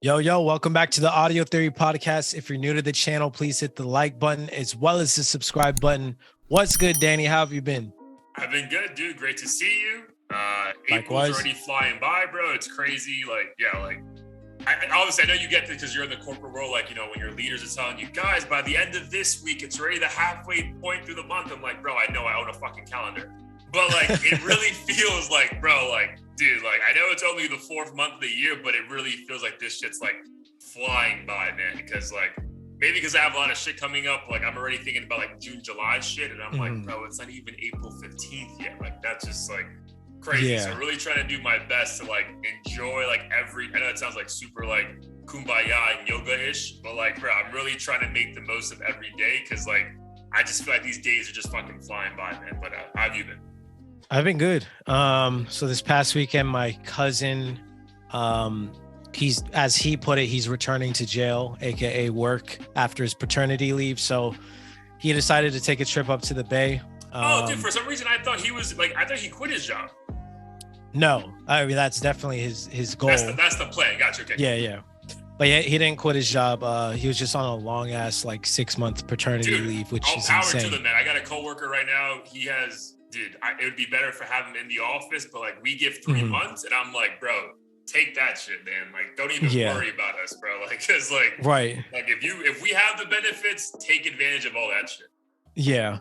Yo, welcome back to the Audio Theory Podcast. If you're new to the channel, please hit the like button as well as the subscribe button. What's good, Danny? How have you been? I've been good, dude. Great to see you. April's Likewise. already flying by, bro. It's crazy. Obviously, I know you get this because you're in the corporate world. When your leaders are telling you, guys, by the end of this week, it's already the halfway point through the month. I'm like, bro, I know I own a fucking calendar. But, it really feels like, bro, dude, I know it's only the fourth month of the year, but it really feels like this shit's, flying by, man. Because, maybe because I have a lot of shit coming up. I'm already thinking about, June, July shit. And I'm like, bro, it's not even April 15th yet. That's just, crazy. Yeah. So really trying to do my best to, enjoy, I know it sounds, super, kumbaya and yoga-ish. But, bro, I'm really trying to make the most of every day. Because, I just feel like these days are just fucking flying by, man. But how have you been? I've been good. So this past weekend, my cousin, he's, as he put it, he's returning to jail, aka work, after his paternity leave. So he decided to take a trip up to the Bay. Dude, for some reason I thought he was I thought he quit his job. No, I mean that's definitely his goal. That's the plan. Gotcha. Okay. Yeah. But yeah, he didn't quit his job. He was just on a long ass 6-month paternity leave, which is power insane. To the man. I got a coworker right now. He has. Dude, it would be better for having him in the office, but we give 3 months, and I'm like, bro, take that shit, man. Don't even worry about us, bro. Because right. If we have the benefits, take advantage of all that shit. Yeah.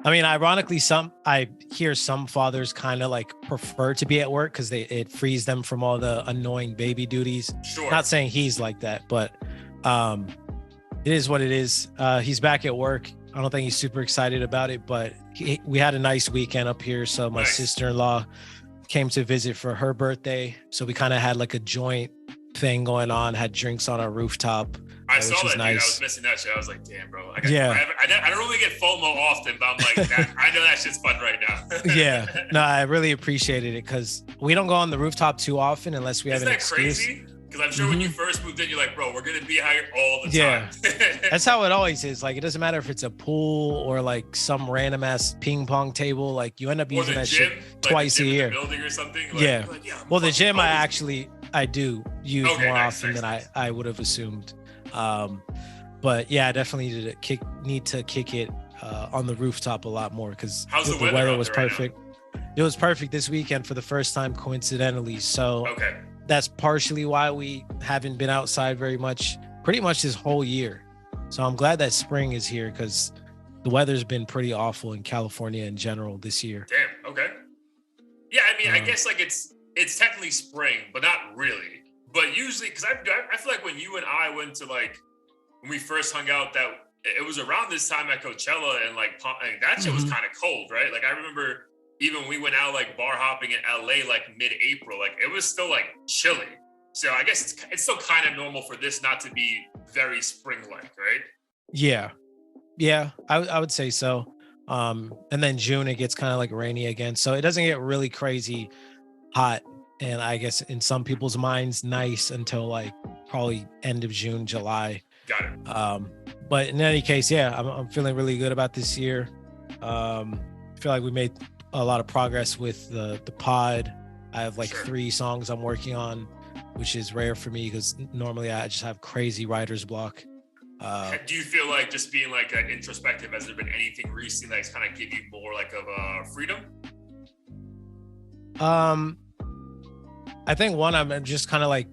I mean, ironically, I hear some fathers kind of prefer to be at work because it frees them from all the annoying baby duties. Sure. Not saying he's like that, but it is what it is. He's back at work. I don't think he's super excited about it, but we had a nice weekend up here. So my sister-in-law came to visit for her birthday. So we kind of had a joint thing going on, had drinks on our rooftop. I saw that, nice. Dude. I was missing that shit. I was like, damn, bro. I don't really get FOMO often, but I'm like, I know that shit's fun right now. Yeah. No, I really appreciated it because we don't go on the rooftop too often unless we have an excuse. Isn't that crazy? Because I'm sure when you first moved in, you're like, bro, we're going to be here all the time. Yeah. That's how it always is. It doesn't matter if it's a pool or some random ass ping pong table. You end up using that gym, shit twice a year. In the building or something. Yeah. Well, the gym I do use more often than I would have assumed. But yeah, I definitely need to kick it on the rooftop a lot more because the weather was perfect. Right, it was perfect this weekend for the first time, coincidentally. So that's partially why we haven't been outside very much, pretty much this whole year. So I'm glad that spring is here because the weather's been pretty awful in California in general this year. Damn. Okay. Yeah, I mean, I guess it's technically spring, but not really. But usually, because I feel like when you and I went to when we first hung out, that it was around this time at Coachella, and that shit was kind of cold, right? I remember even when we went out bar hopping in LA mid-April, it was still chilly. So I guess it's still kind of normal for this not to be very spring-like, right? Yeah, I would say so. And then June it gets kind of rainy again, so it doesn't get really crazy hot. And I guess in some people's minds, nice until probably end of June, July. Got it. But in any case, yeah, I'm feeling really good about this year. I feel like we made a lot of progress with the pod. I have 3 songs I'm working on, which is rare for me because normally I just have crazy writer's block. Do you feel just being introspective, has there been anything recently that's kind of give you more of freedom? I think one, I'm just kind of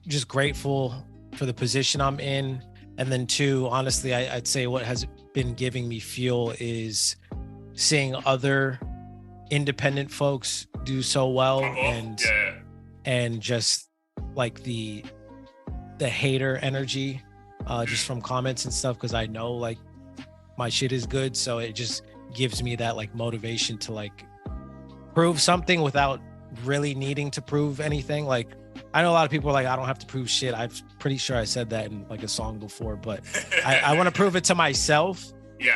just grateful for the position I'm in. And then 2, honestly, I'd say what has been giving me fuel is seeing other independent folks do so well and just the hater energy just from comments and stuff, because I know my shit is good. So it just gives me that motivation to prove something without really needing to prove anything. I know a lot of people are I don't have to prove shit. I'm pretty sure I said that in a song before, but I want to prove it to myself,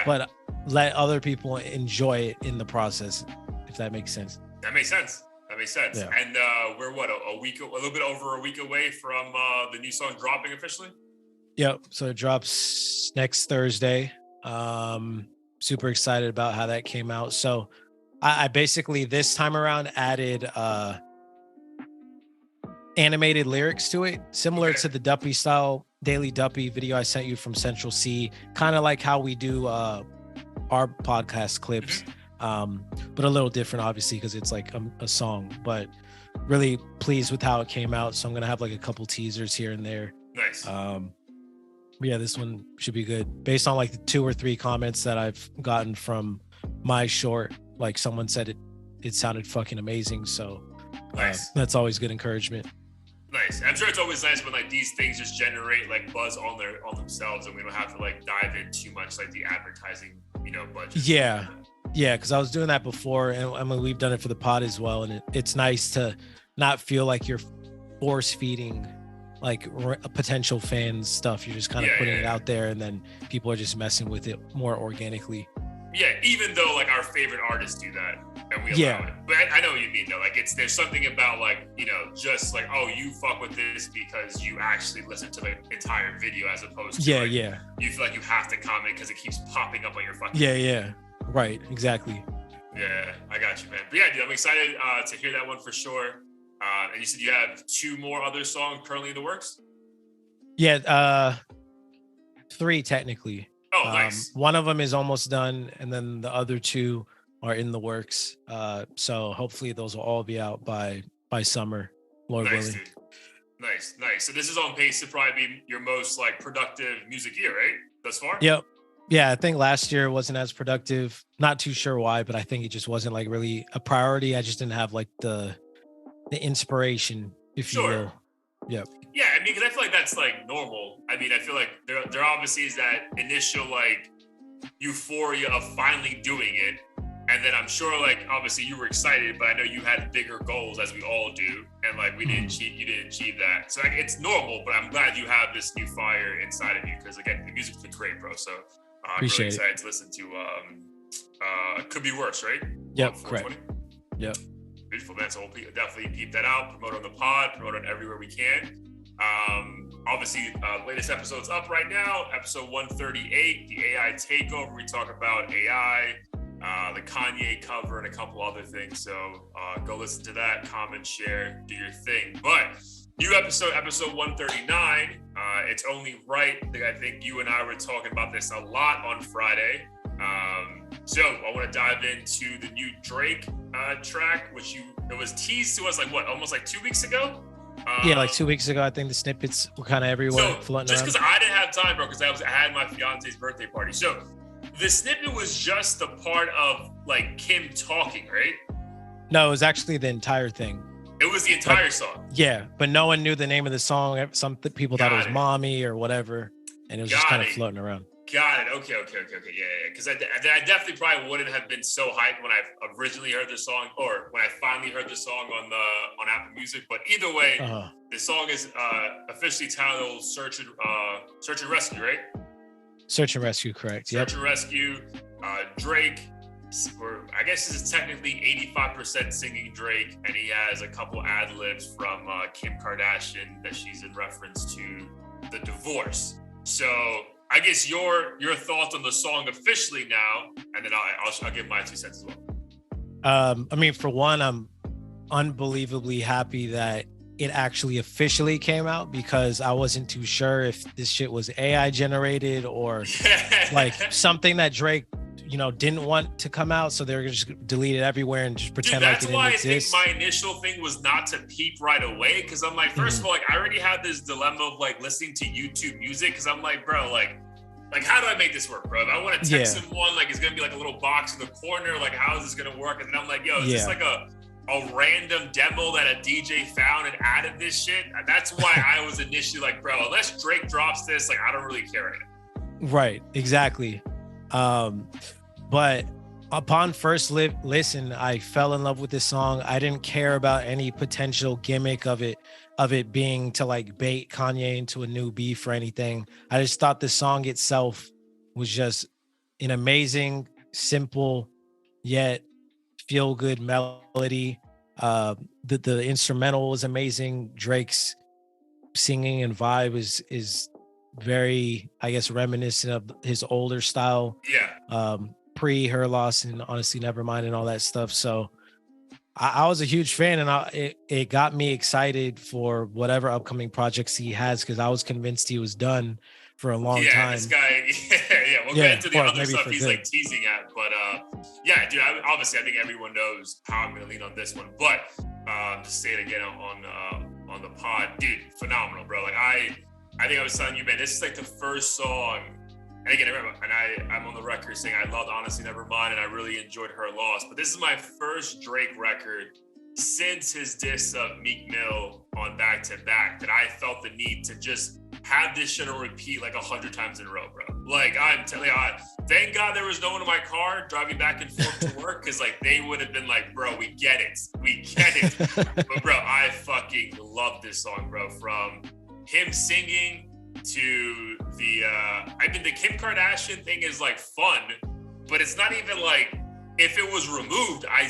but let other people enjoy it in the process, if that makes sense. That makes sense. Yeah. And we're a little bit over a week away from the new song dropping officially? Yep. So it drops next Thursday. Super excited about how that came out. So I basically this time around added animated lyrics to it, similar to the Duppy style Daily Duppy video I sent you from Central C, kind of like how we do our podcast clips, but a little different, obviously, because it's like a song. But really pleased with how it came out. So I'm gonna have like a couple teasers here and there. Nice. Yeah, this one should be good. Based on like the 2 or 3 comments that I've gotten from my short, like someone said it sounded fucking amazing. So nice. That's always good encouragement. Nice. I'm sure it's always nice when like these things just generate like buzz on themselves, and we don't have to like dive in too much like the advertising, budget. Yeah, because I was doing that before, and I mean we've done it for the pod as well, and it's nice to not feel like you're force feeding like potential fans stuff. You're just kind of putting it out there, and then people are just messing with it more organically. Yeah, even though like our favorite artists do that and we allow it. But I know what you mean though. Like there's something about like, just like, oh, you fuck with this because you actually listen to the entire video as opposed to you feel like you have to comment because it keeps popping up on your fucking Yeah. Right, exactly. Yeah, I got you, man. But yeah, dude, I'm excited to hear that one for sure. And you said you have 2 more other songs currently in the works? Yeah, 3 technically. Oh, nice. One of them is almost done, and then the other 2 are in the works. So hopefully those will all be out by summer, Lord willing. Dude. Nice. So this is on pace to probably be your most like productive music year, right? Thus far? Yep. Yeah, I think last year wasn't as productive. Not too sure why, but I think it just wasn't like really a priority. I just didn't have like the inspiration, if you will. Yep. Yeah, I mean, because I feel like that's like normal. I mean, I feel like there obviously is that initial like euphoria of finally doing it, and then I'm sure like obviously you were excited, but I know you had bigger goals as we all do, and like you didn't achieve that. So like it's normal, but I'm glad you have this new fire inside of you because again, the music's been great, bro. So I'm really excited to listen to. Could be worse, right? Yep, correct. Yep. Beautiful, man. So we'll definitely keep that out, promote on the pod, promote on everywhere we can. Obviously, latest episode's up right now, episode 138, the AI takeover. We talk about AI, the Kanye cover, and a couple other things. So go listen to that, comment, share, do your thing. But new episode 139. It's only right that I think you and I were talking about this a lot on Friday. So I want to dive into the new Drake track, which it was teased to us like almost like 2 weeks ago. Like 2 weeks ago. I think the snippets were kind of everywhere, floating just around. Because I didn't have time, bro, because I had my fiance's birthday party. So the snippet was just a part of like Kim talking, right? No, it was actually the entire thing. It was the entire song. Yeah, but no one knew the name of the song. Some people thought it was Mommy or whatever, and it was just kind of floating around. Got it. Okay. Yeah. Because I definitely probably wouldn't have been so hyped when I originally heard the song, or when I finally heard the song on Apple Music. But either way, the song is officially titled "Search and Rescue," right? Search and Rescue, correct? Search and Rescue. Drake. I guess this is technically 85% singing Drake, and he has a couple ad libs from Kim Kardashian that she's in reference to the divorce. So I guess your thoughts on the song officially now, and then I'll give my 2 cents as well. I mean, for one, I'm unbelievably happy that it actually officially came out, because I wasn't too sure if this shit was AI generated or like something that Drake, didn't want to come out, so they were gonna just delete it everywhere and just pretend like it didn't exist. That's why I think my initial thing was not to peep right away, because I'm like, first of all, like I already had this dilemma of like listening to YouTube music, because I'm like, bro, like how do I make this work, bro? If I want to text someone, like it's gonna be like a little box in the corner, like how is this gonna work? And then I'm like, yo, is this like a random demo that a DJ found and added this shit? That's why I was initially like, bro, unless Drake drops this, like I don't really care anymore. Right, exactly. But upon first listen, I fell in love with this song. I didn't care about any potential gimmick of it being to like bait Kanye into a new beef or anything. I just thought the song itself was just an amazing, simple, yet feel good melody. The instrumental was amazing. Drake's singing and vibe is very, I guess, reminiscent of his older style. Yeah. Pre Her Loss and Honestly Nevermind and all that stuff. So I was a huge fan, and it got me excited for whatever upcoming projects he has, because I was convinced he was done for a long Yeah, this time. guy. Yeah. We'll get into the Or other maybe stuff for he's like good. teasing at, but yeah, dude. Obviously, I think everyone knows how I'm gonna lean on this one, but to say it again on the pod, dude, phenomenal, bro. Like I think I was telling you, man, this is like the first song. And again, remember, and I'm on the record saying I loved Honestly Nevermind, and I really enjoyed Her Loss. But this is my first Drake record since his diss of Meek Mill on Back to Back that I felt the need to just have this shit on repeat like 100 times in a row, bro. Like, I'm telling you, thank God there was no one in my car driving back and forth to work, because like they would have been like, bro, we get it. But bro, I fucking love this song, bro. From him singing to I mean, the Kim Kardashian thing is like fun, but it's not even like, if it was removed, I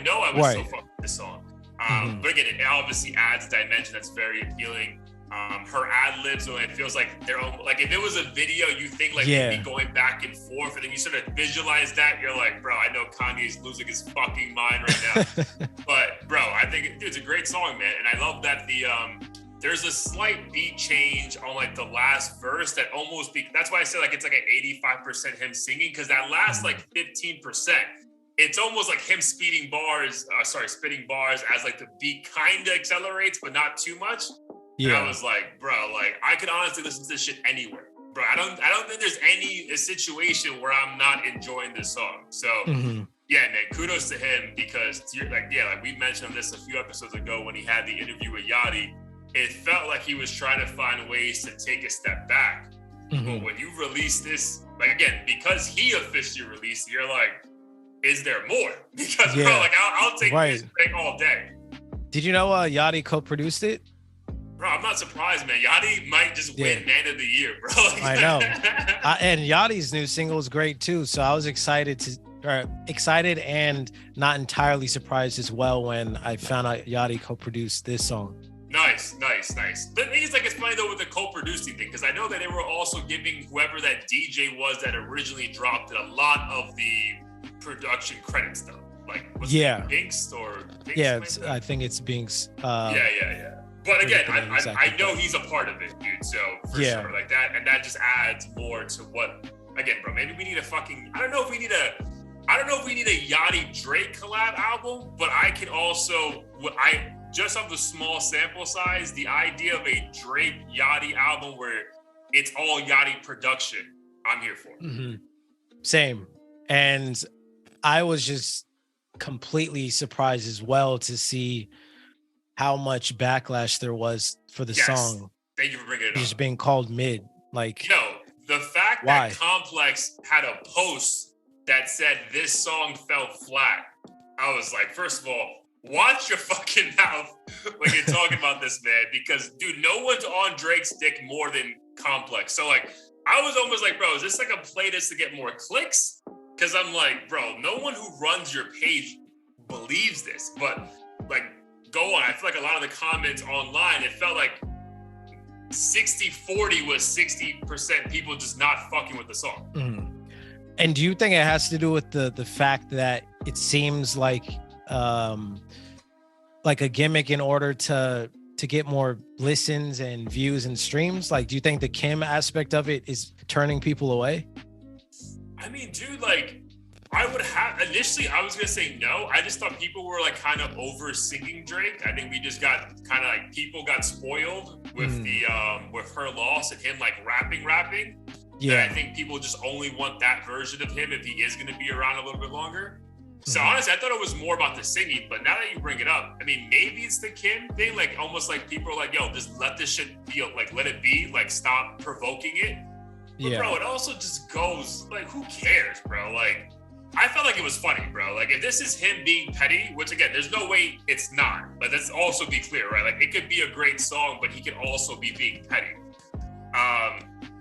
know I would still fuck with this song. But again, it obviously adds a dimension that's very appealing. Her ad libs, when it feels like they're like, if it was a video, you think like they'd be going back and forth, and then you sort of visualize that, you're like, bro, I know Kanye's losing his fucking mind right now. But bro, I think it's a great song, man, and I love that there's a slight beat change on like the last verse that almost that's why I said like it's like an 85% him singing, because that last like 15%, it's almost like him spitting bars as like the beat kind of accelerates, but not too much. Yeah. And I was like, bro, like I could honestly listen to this shit anywhere, bro. I don't think there's a situation where I'm not enjoying this song. So yeah, man, kudos to him, because like we mentioned on this a few episodes ago when he had the interview with Yachty. It felt like he was trying to find ways to take a step back. But when you release this, like again, because he officially released it, you're like, is there more? Because bro, like I'll take this thing all day. Did you know Yachty co-produced it? Bro, I'm not surprised, man. Yachty might just win Man of the Year, bro. Like, I know. And Yachty's new single is great too. So I was excited and not entirely surprised as well when I found out Yachty co-produced this song. Nice. The thing is, like, it's funny though with the co-producing thing, because I know that they were also giving whoever that DJ was that originally dropped it a lot of the production credits though. Like, was it Binks or Binks? Yeah, I think it's Binks. Yeah. But again, I know he's a part of it, dude. So for sure, like that, and that just adds more to what. Again, bro, maybe we need a fucking. I don't know if we need a Yachty Drake collab album, but I can also just of the small sample size, the idea of a Drake Yachty album where it's all Yachty production, I'm here for. Same. And I was just completely surprised as well to see how much backlash there was for the song. Thank you for bringing it up. Just being called mid. Like, the fact that Complex had a post that said this song fell flat, I was like, first of all, watch your fucking mouth when you're talking about this, man, because dude, no one's on Drake's dick more than Complex. So like, I was almost like, bro, is this like a playlist to get more clicks? Because I'm like, bro, no one who runs your page believes this. But like, go on. I feel like a lot of the comments online, it felt like 60-40 was 60% people just not fucking with the song. And do you think it has to do with the fact that it seems like a gimmick in order to get more listens and views and streams? Like, do you think the Kim aspect of it is turning people away? I mean, dude, like, initially I was gonna say no. I just thought people were like kind of over singing Drake. I think we just got kind of like, people got spoiled with with Her Loss and him like rapping. Yeah, and I think people just only want that version of him if he is gonna be around a little bit longer. So honestly, I thought it was more about the singing, but now that you bring it up, I mean, maybe it's the Kim thing, like almost like people are like, yo, just let this shit be, like, let it be, like, stop provoking it. But bro, it also just goes, like, who cares, bro? Like, I felt like it was funny, bro. Like, if this is him being petty, which again, there's no way it's not, but let's also be clear, right? Like, it could be a great song, but he could also be being petty.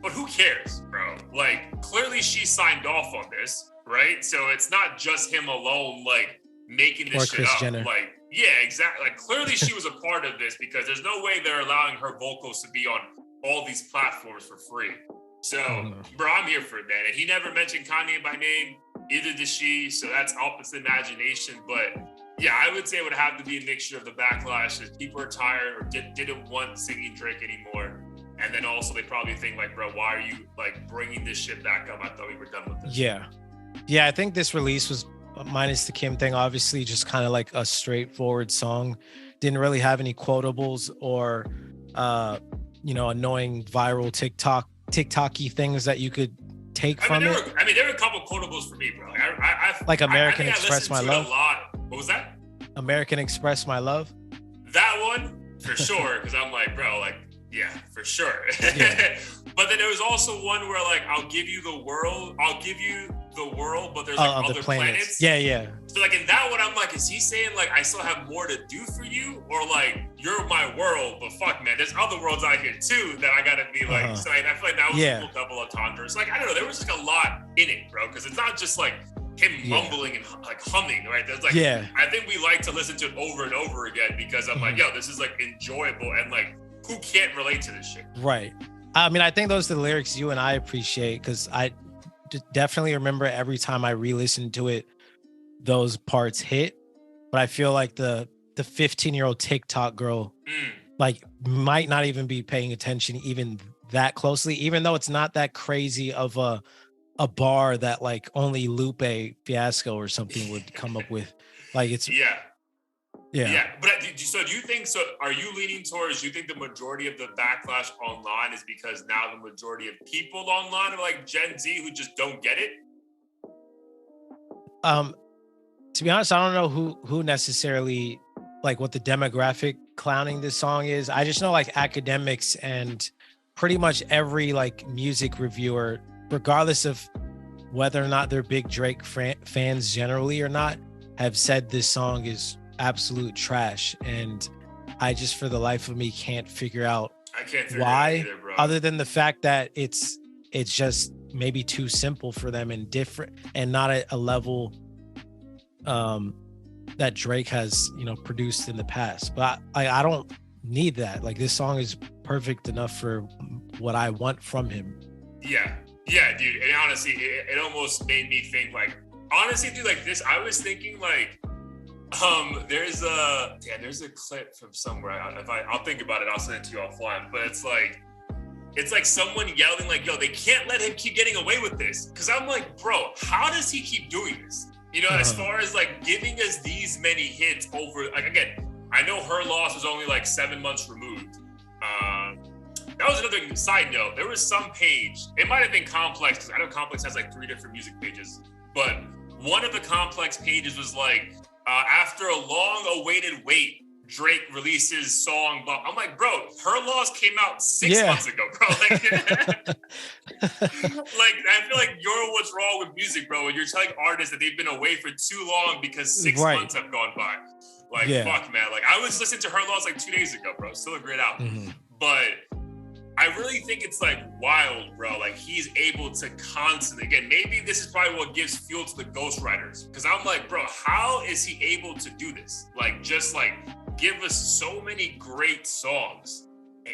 But who cares, bro? Like, clearly she signed off on this, right? So it's not just him alone, like, making this shit up. Jenner. Like, yeah, exactly. Like, clearly she was a part of this, because there's no way they're allowing her vocals to be on all these platforms for free. So, bro, I'm here for it, man. And he never mentioned Kanye by name, either did she. So that's opposite imagination. But Yeah, I would say it would have to be a mixture of the backlash that people are tired or didn't want singing Drake anymore. And then also they probably think like, bro, why are you like bringing this shit back up? I thought we were done with this. Yeah. Yeah, I think this release was, minus the Kim thing, obviously just kind of like a straightforward song. Didn't really have any quotables or annoying viral TikTok-y things that you could take from it. There were a couple quotables for me, bro. Like American Express My Love. A lot. What was that? American Express My Love. That one for sure, because I'm like, bro, like, yeah, for sure. Yeah. But then there was also one where like, I'll give you the world, but there's like other planets. Yeah. So like in that one, I'm like, is he saying like I still have more to do for you, or like you're my world, but fuck, man, there's other worlds out here too that I gotta be like. So I feel like that was a cool double entendre. It's like I don't know, there was like a lot in it, bro, because it's not just like him mumbling and like humming, right? There's like, I think we like to listen to it over and over again because I'm like, yo, this is like enjoyable, and like who can't relate to this shit? Right. I mean, I think those are the lyrics you and I appreciate, because I definitely remember every time I re-listened to it, those parts hit. But I feel like the 15-year-old TikTok girl like might not even be paying attention even that closely, even though it's not that crazy of a bar that like only Lupe Fiasco or something would come up with. Like it's Yeah. But so do you think, so are you leaning towards, you think the majority of the backlash online is because now the majority of people online are like Gen Z who just don't get it? To be honest, I don't know who necessarily, like what the demographic clowning this song is. I just know like academics and pretty much every like music reviewer, regardless of whether or not they're big Drake fans generally or not, have said this song is absolute trash. And I just, for the life of me, can't figure out why, either, bro. Other than the fact that it's just maybe too simple for them and different, and not at a level that Drake has, produced in the past. But I don't need that. Like, this song is perfect enough for what I want from him. Yeah, dude. And honestly, it almost made me think, like, honestly, dude, like this, I was thinking like, there's a clip from somewhere. I'll think about it, I'll send it to you offline. But it's like someone yelling like, yo, they can't let him keep getting away with this. Because I'm like, bro, how does he keep doing this? As far as like giving us these many hits over, like, again, I know Her Loss was only like 7 months removed. That was another side note. There was some page, it might have been Complex, because I know Complex has like 3 different music pages, but one of the Complex pages was like, after a long-awaited wait, Drake releases song. Blah. I'm like, bro, Her Loss came out 6 months ago, bro. Like, like, I feel like you're what's wrong with music, bro. And you're telling artists that they've been away for too long because 6 months have gone by. Like, fuck, man. Like, I was listening to Her Loss like 2 days ago, bro. Still a great album. But I really think it's like wild, bro. Like, he's able to constantly, again, maybe this is probably what gives fuel to the ghostwriters. Because I'm like, bro, how is he able to do this? Like, just like give us so many great songs.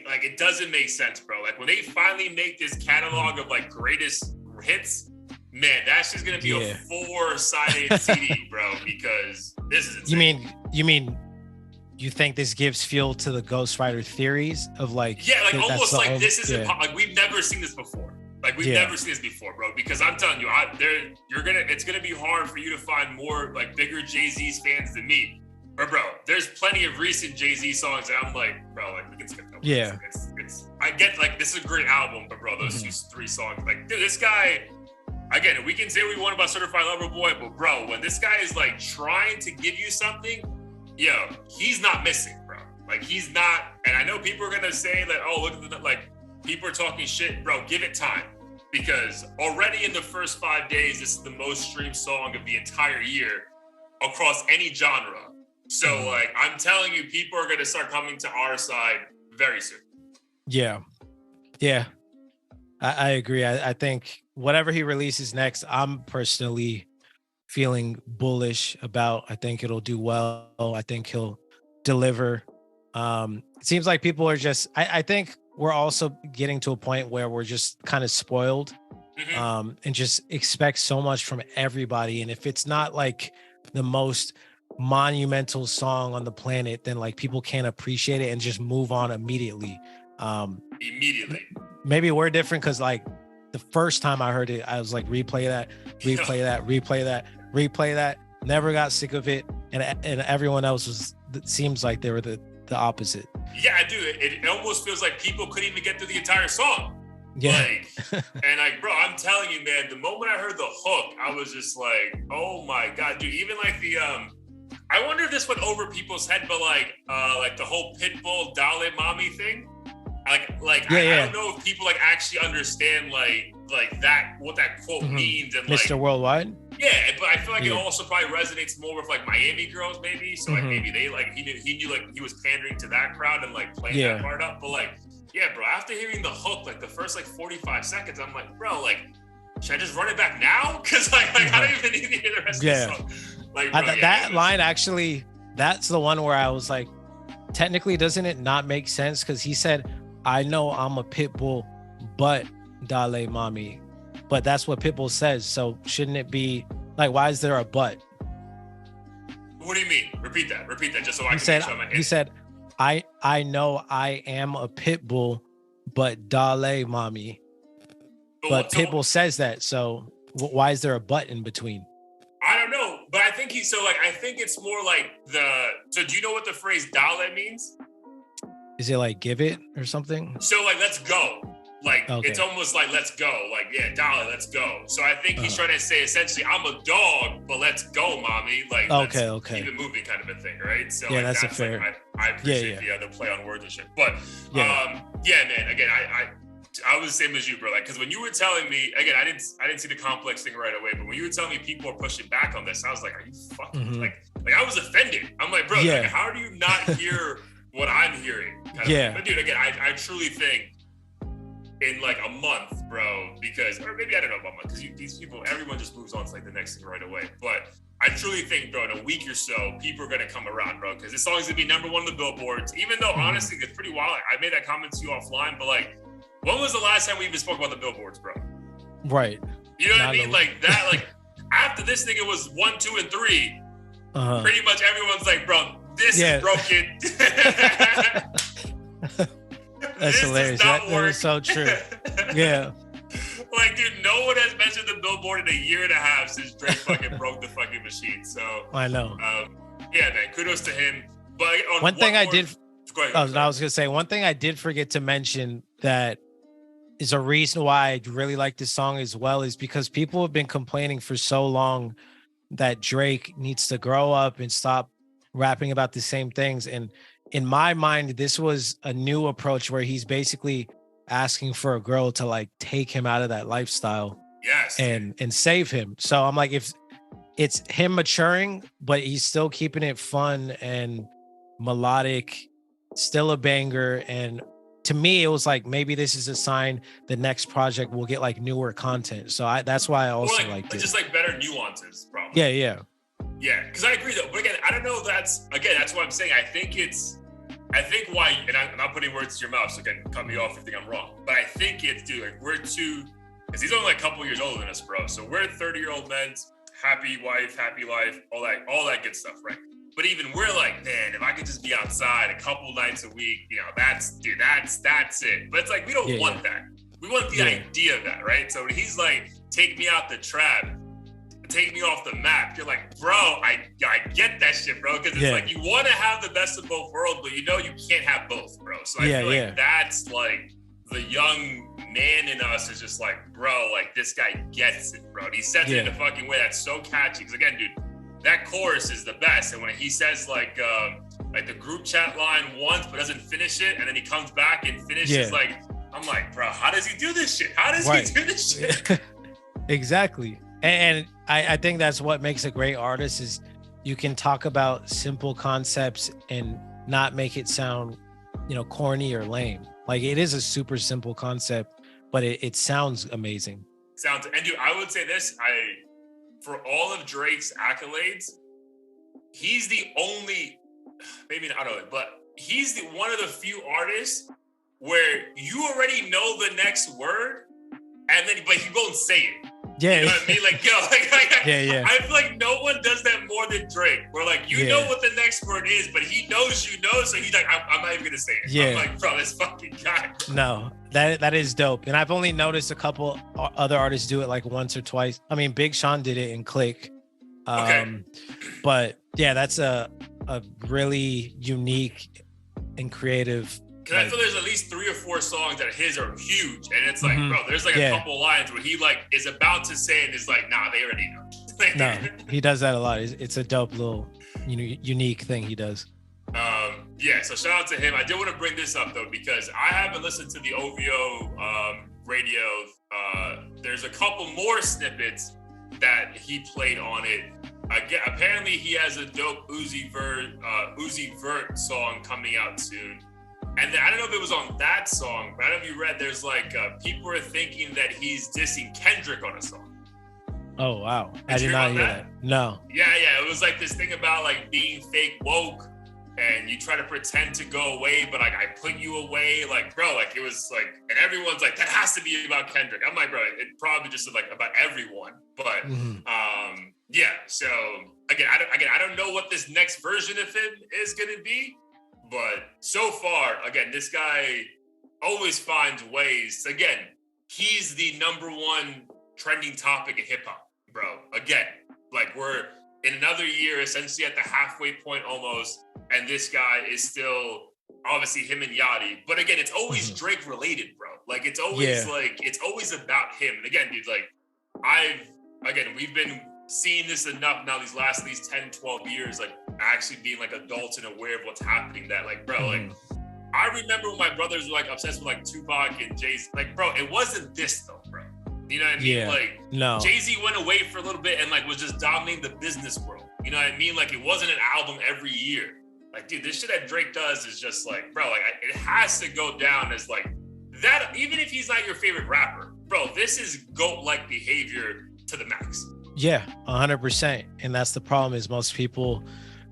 Like, it doesn't make sense, bro. Like, when they finally make this catalog of like greatest hits, man, that's just gonna be a 4-sided CD, bro. Because this is insane. You mean you think this gives fuel to the ghostwriter theories of like, like almost like this isn't like we've never seen this before. Like, we've never seen this before, bro. Because I'm telling you, it's gonna be hard for you to find more like bigger Jay-Z's fans than me. But bro, there's plenty of recent Jay-Z songs that I'm like, bro, like we can skip them. It's I get like this is a great album, but bro, those 3 songs, like, dude, this guy. Again, we can say what we want about Certified Lover Boy, but bro, when this guy is like trying to give you something, yo, he's not missing, bro. Like, he's not. And I know people are gonna say that, oh, look at the, like, people are talking shit, bro. Give it time, because already in the first 5 days, this is the most streamed song of the entire year across any genre. So, like, I'm telling you, people are gonna start coming to our side very soon. Yeah, I agree. I think whatever he releases next, I'm personally feeling bullish about. I think it'll do well. I think he'll deliver. It seems like people are just, I think we're also getting to a point where we're just kind of spoiled, and just expect so much from everybody. And if it's not like the most monumental song on the planet, then like people can't appreciate it and just move on immediately. Immediately. Maybe we're different because like the first time I heard it, I was like, replay that, replay that, replay that, replay that. Never got sick of it, and everyone else was. It seems like they were the opposite. Yeah, dude, it almost feels like people couldn't even get through the entire song. Yeah. Like, and like, bro, I'm telling you, man, the moment I heard the hook, I was just like, oh my God, dude, even like the, I wonder if this went over people's head, but like the whole Pitbull Dale Mommy thing. I don't know if people like actually understand like that, what that quote means. And Mr. Like, Worldwide. Yeah, but I feel like it also probably resonates more with like Miami girls, maybe. So like maybe they like he knew like he was pandering to that crowd and like playing that part up. But like, yeah, bro, after hearing the hook, like the first like 45 seconds, I'm like, bro, like, should I just run it back now? Because like I don't even need to hear the rest of the song. Like, bro, that line actually, that's the one where I was like, technically, doesn't it not make sense? Because he said, I know I'm a pit bull, but Dale Mommy. But that's what Pitbull says. So shouldn't it be like, why is there a but? What do you mean? Repeat that just so I can said, make sure I'm ahead. He said, I know I am a pit bull, but Dale Mommy. But Pitbull says that. So why is there a but in between? I don't know. But I think I think it's more like so do you know what the phrase Dale means? Is it like give it or something? So like, let's go. Like, It's almost like, let's go. Like, yeah, Dolly, let's go. So I think he's trying to say, essentially, I'm a dog, but let's go, mommy. Like, okay. keep it moving kind of a thing, right? So yeah, like, that's a fair. Like, I appreciate the play on words and shit. But, man, again, I was the same as you, bro. Like, because when you were telling me, again, I didn't see the complex thing right away, but when you were telling me people are pushing back on this, I was like, are you fucking, like I was offended. I'm like, bro, like, how do you not hear what I'm hearing? But dude, again, I truly think, in like a month, bro, because, or maybe I don't know about a month, because these people, everyone just moves on to like the next thing right away. But I truly think, bro, in a week or so, people are going to come around, bro, because this song's going to be number one on the billboards, even though honestly, it's pretty wild. I made that comment to you offline, but like, when was the last time we even spoke about the billboards, bro? Right. You know what I mean? Like that, like after this nigga was 1, 2, and 3, pretty much everyone's like, bro, this is broken. That's hilarious. That is so true. Yeah. Like, dude, no one has mentioned the billboard in a year and a half since Drake fucking broke the fucking machine. So I know. Yeah, man. Kudos to him. But one thing I did. Go ahead, I was gonna say one thing I did forget to mention that is a reason why I really like this song as well is because people have been complaining for so long that Drake needs to grow up and stop rapping about the same things. And in my mind, this was a new approach where he's basically asking for a girl to like take him out of that lifestyle and save him. So I'm like, if it's him maturing, but he's still keeping it fun and melodic, still a banger. And to me, it was like, maybe this is a sign the next project will get like newer content. So that's why I also liked it. Just like better nuances, probably. Yeah. Yeah, because I agree though. But again, I don't know. That's what I'm saying. I think why, and I'm not putting words in your mouth, so again, cut me off if you think I'm wrong. But I think it's, dude, like we're two, because he's only like a couple years older than us, bro. So we're 30-year-old men, happy wife, happy life, all that good stuff, right? But even we're like, man, if I could just be outside a couple nights a week, you know, that's it. But it's like, we don't want that. We want the idea of that, right? So when he's like, take me out the trap, take me off the map, you're like, bro, I get that shit, bro. Because it's like, you want to have the best of both worlds, but you know you can't have both, bro. So I feel like that's like the young man in us is just like, bro, like this guy gets it, bro. And he says it in a fucking way that's so catchy. Because again, dude, that chorus is the best. And when he says like the group chat line once but doesn't finish it, and then he comes back and finishes, like, I'm like, bro, how does he do this shit? How does he do this shit? Exactly. And I think that's what makes a great artist is you can talk about simple concepts and not make it sound, you know, corny or lame. Like it is a super simple concept, but it sounds amazing. And dude, I would say this, for all of Drake's accolades, he's the only, maybe I don't know, but he's one of the few artists where you already know the next word, but he won't say it. Yeah. You know what I mean? Like, yo, Yeah. I feel like no one does that more than Drake. Where like, you know what the next word is, but he knows you know, so he's like, I'm not even gonna say it. Yeah. I'm like, bro, this fucking guy. No, that is dope. And I've only noticed a couple other artists do it like once or twice. I mean, Big Sean did it in Click. But yeah, that's a really unique and creative. Because I feel there's at least 3 or 4 songs that his are huge, and it's like, bro, there's like a couple lines where he like is about to say it, and is like, nah, they already know. No, he does that a lot. It's a dope little, unique thing he does. Yeah, so shout out to him. I did want to bring this up though, because I haven't listened to the OVO radio. There's a couple more snippets that he played on it. Again, apparently he has a dope Uzi Vert song coming out soon. And then, I don't know if it was on that song, but I don't know if you read, there's like, people are thinking that he's dissing Kendrick on a song. Oh, wow. I did not hear that. No. Yeah. It was like this thing about like being fake woke and you try to pretend to go away, but like I put you away. Like, bro, like it was like, and everyone's like, that has to be about Kendrick. I'm like, bro, it probably just like about everyone. But yeah, so again, I don't know what this next version of him is gonna be. But so far, again, this guy always finds ways. Again, he's the #1 trending topic in hip hop, bro. Again, like we're in another year, essentially at the halfway point almost, and this guy is still obviously him and Yachty. But again, it's always Drake related, bro. Like it's always like it's always about him. And again, dude, like we've been seeing this enough now these 10, 12 years, like actually being like adults and aware of what's happening, that like, bro, like I remember when my brothers were like obsessed with like Tupac and Jay-Z. Like, bro, it wasn't this though, bro. You know what I mean? Yeah. Like, no. Jay-Z went away for a little bit and like was just dominating the business world. You know what I mean? Like, it wasn't an album every year. Like, dude, this shit that Drake does is just like, bro, like it has to go down as like that. Even if he's not your favorite rapper, bro, this is GOAT-like behavior to the max. Yeah, 100%. And that's the problem, is most people,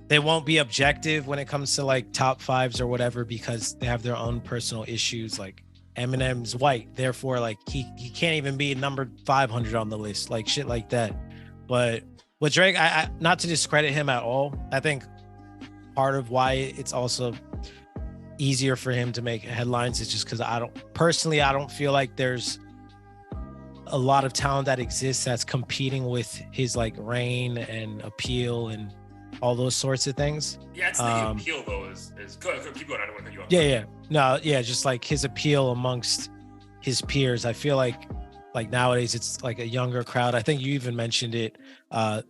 they won't be objective when it comes to like top 5s or whatever, because they have their own personal issues. Like Eminem's white, therefore like he can't even be number 500 on the list, like shit like that. But with Drake, I not to discredit him at all, I think part of why it's also easier for him to make headlines is just because I don't feel like there's a lot of talent that exists that's competing with his like reign and appeal and all those sorts of things. Yeah, it's the appeal though is go keep going. I don't want to cut you off. Yeah. No, yeah, just like his appeal amongst his peers. I feel like nowadays it's like a younger crowd. I think you even mentioned it. A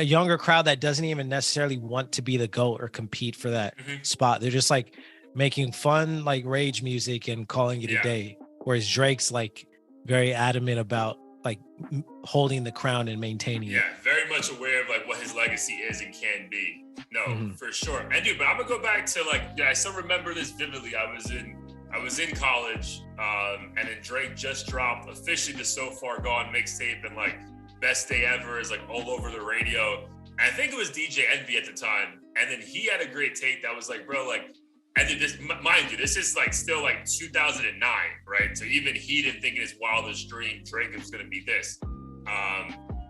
younger crowd that doesn't even necessarily want to be the GOAT or compete for that spot. They're just like making fun like rage music and calling it a day. Whereas Drake's like very adamant about like holding the crown and maintaining it. Yeah, very much aware of like what his legacy is and can be. No, for sure. And dude, but I'm gonna go back to like, I still remember this vividly. I was in college, and then Drake just dropped officially the So Far Gone mixtape, and like Best Day Ever is like all over the radio. And I think it was DJ Envy at the time. And then he had a great take that was like, bro, like, and then this, mind you, this is like still like 2009, right? So even he didn't think in his wildest dream Drake was gonna be this.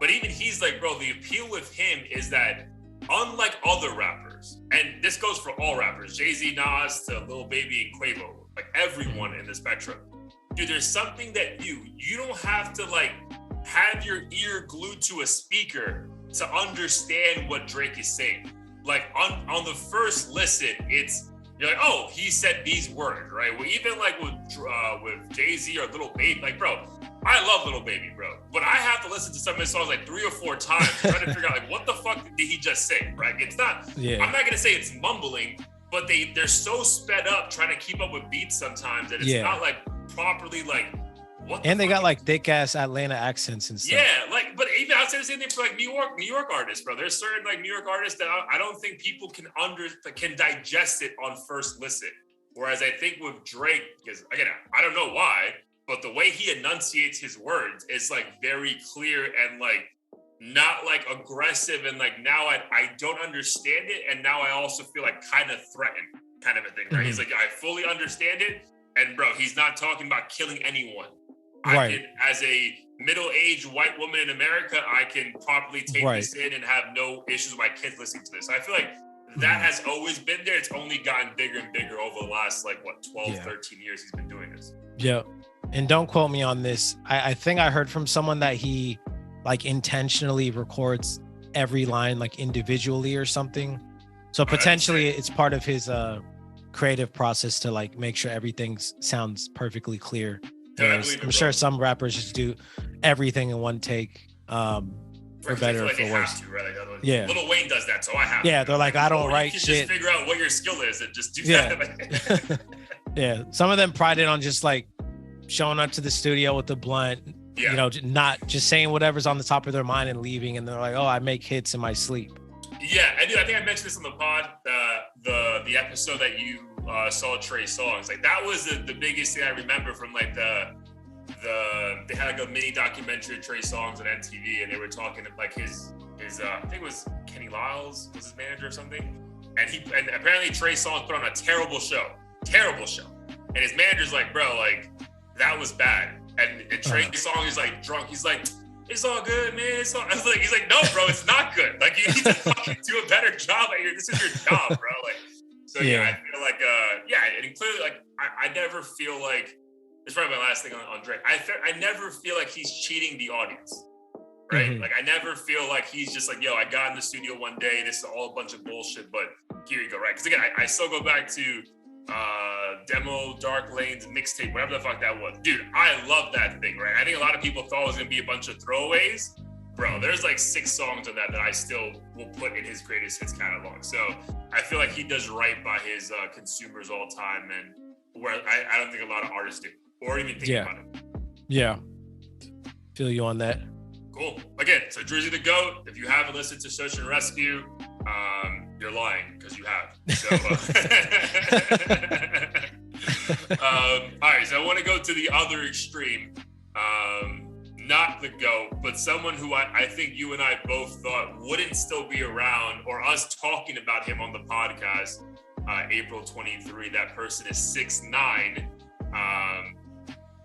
But even he's like, bro, the appeal with him is that unlike other rappers, and this goes for all rappers, Jay-Z, Nas, to Lil Baby and Quavo, like everyone in the spectrum, dude, there's something that you don't have to like have your ear glued to a speaker to understand what Drake is saying. Like on the first listen, you're like, oh, he said these words, right? Well, even like with Jay-Z or Lil Baby, like, bro, I love Lil Baby, bro, but I have to listen to some of his songs like 3 or 4 times trying to figure out like what the fuck did he just say, right? It's not. Yeah. I'm not gonna say it's mumbling, but they're so sped up trying to keep up with beats sometimes that it's not like properly like. What and they got like thick ass Atlanta accents and stuff. Yeah, like, but even I'd say the same thing for like New York artists, bro. There's certain like New York artists that I don't think people can digest it on first listen. Whereas I think with Drake, because again, I don't know why, but the way he enunciates his words is like very clear and like not like aggressive and like now I don't understand it, and now I also feel like kind of threatened, kind of a thing, right? He's like, I fully understand it, and bro, he's not talking about killing anyone. I Right. can, as a middle-aged white woman in America, I can properly take Right. this in and have no issues with my kids listening to this. I feel like that Mhm. has always been there. It's only gotten bigger and bigger over the last, like, what, 12, Yeah. 13 years he's been doing this. Yeah. And don't quote me on this. I think I heard from someone that he like intentionally records every line like individually or something. So potentially it's part of his creative process to like make sure everything sounds perfectly clear. Whereas I'm sure some rappers just do everything in one take. For better or for worse. Right? Like, yeah. Little Wayne does that, so I have Yeah, to. they're like, I don't write you shit. Just figure out what your skill is and just do that. Yeah. Some of them pride it on just like showing up to the studio with the blunt, you know, not just saying whatever's on the top of their mind and leaving. And they're like, oh, I make hits in my sleep. Yeah, I do. I think I mentioned this on the pod, the episode that you saw Trey Songz. Like that was the biggest thing I remember from like they had like a mini documentary of Trey Songz on MTV, and they were talking like his I think it was Kenny Lyles was his manager or something, and apparently Trey Songz put on a terrible show, and his manager's like, bro, like that was bad, and Trey Songz is like drunk, he's like, it's all good, man. He's like, no, bro, it's not good. Like you need to fucking do a better job at this is your job, bro. Like, so yeah, I feel like, and clearly, like, I never feel like. It's probably my last thing on Drake. I never feel like he's cheating the audience, right? Mm-hmm. Like I never feel like he's just like, yo, I got in the studio one day, this is all a bunch of bullshit, but here you go, right? Because again, I still go back to Demo Dark Lane's mixtape, whatever the fuck that was. Dude, I love that thing, right? I think a lot of people thought it was gonna be a bunch of throwaways. Bro, there's like 6 songs on that I still will put in his greatest hits catalog. So I feel like he does right by his consumers all time, and where I don't think a lot of artists do. Or even think about it. Yeah. Feel you on that. Cool. Again, so Drizzy the GOAT, if you haven't listened to Search and Rescue, you're lying because you have. So, all right, so I want to go to the other extreme. Not the GOAT, but someone who I think you and I both thought wouldn't still be around, or us talking about him on the podcast, April 23. That person is 6ix9ine.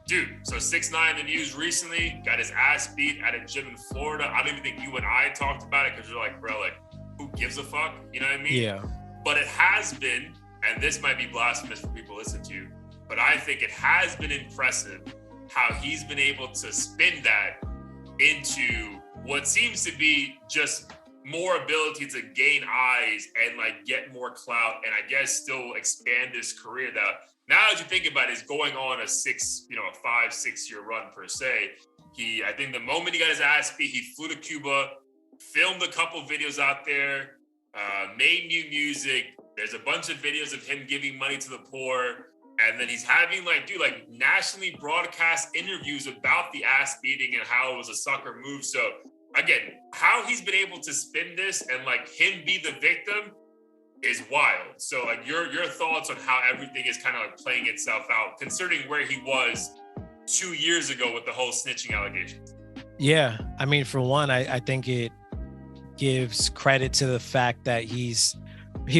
Dude, so 6ix9ine in the news recently, got his ass beat at a gym in Florida. I don't even think you and I talked about it because you're like, bro, like, who gives a fuck? You know what I mean? Yeah. But it has been, and this might be blasphemous for people to listen to, but I think it has been impressive how he's been able to spin that into what seems to be just more ability to gain eyes and like get more clout, and I guess still expand his career that now, as you think about it, is going on a 5-6 year run per se. I think the moment he got his ass beat, he flew to Cuba, filmed a couple videos out there, made new music. There's a bunch of videos of him giving money to the poor. And then he's having like nationally broadcast interviews about the ass beating and how it was a sucker move. So again, how he's been able to spin this and like him be the victim is wild. So like your thoughts on how everything is kind of like playing itself out, considering where he was 2 years ago with the whole snitching allegations. Yeah, I mean, for one, I think it gives credit to the fact that he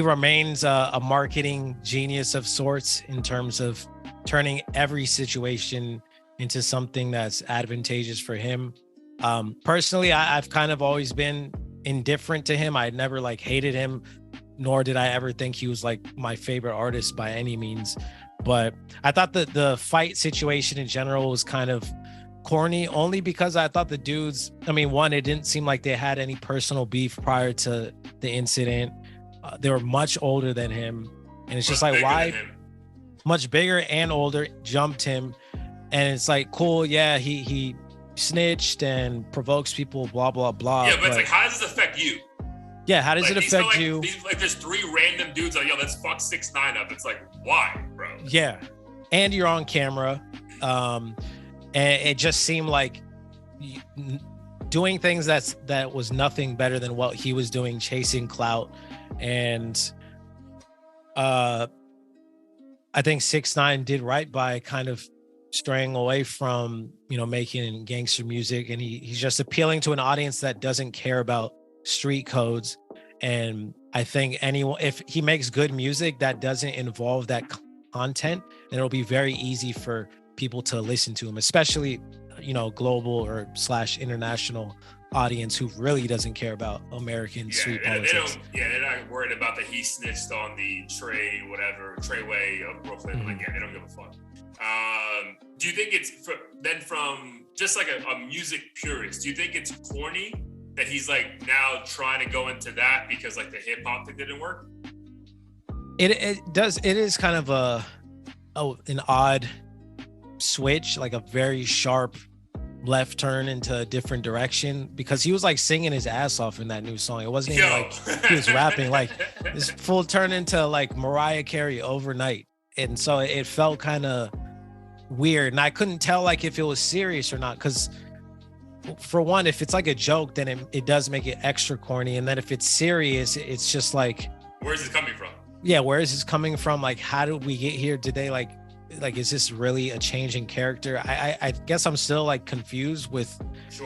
remains a marketing genius of sorts in terms of turning every situation into something that's advantageous for him. Personally, I've kind of always been indifferent to him. I never like hated him, nor did I ever think he was like my favorite artist by any means. But I thought that the fight situation in general was kind of corny, only because I thought the dudes, I mean, one, it didn't seem like they had any personal beef prior to the incident. They were much older than him. And it's just like, why? Much bigger and older, jumped him. And it's like, cool, yeah, he snitched and provokes people, blah, blah, blah. Yeah, but it's like, how does this affect you? Yeah, how does it affect you? There's 3 random dudes like, yo, let's fuck 6ix9ine up. It's like, why, bro? Yeah, and you're on camera. And it just seemed like doing things that was nothing better than what he was doing, chasing clout. And I think 6ix9ine did right by kind of straying away from, making gangster music. And he's just appealing to an audience that doesn't care about street codes. And I think if he makes good music that doesn't involve that content, then it'll be very easy for people to listen to him, especially, global or / international audience who really doesn't care about American street politics. They're not worried about that he snitched on the Treyway of Brooklyn. Mm-hmm. Like, yeah, they don't give a fuck. Do you think it's from just like a music purist? Do you think it's corny that he's like now trying to go into that because like the hip hop thing didn't work? It does. It is kind of an odd switch, like a very sharp left turn into a different direction, because he was like singing his ass off in that new song. It wasn't even like he was rapping. Like this full turn into like Mariah Carey overnight, and so it felt kind of weird, and I couldn't tell like if it was serious or not, because for one, if it's like a joke, then it does make it extra corny, and then if it's serious, it's just like, where's this coming from? Yeah, where is this coming from? Like, how did we get here? Did they like is this really a change in character? I guess I'm still like confused with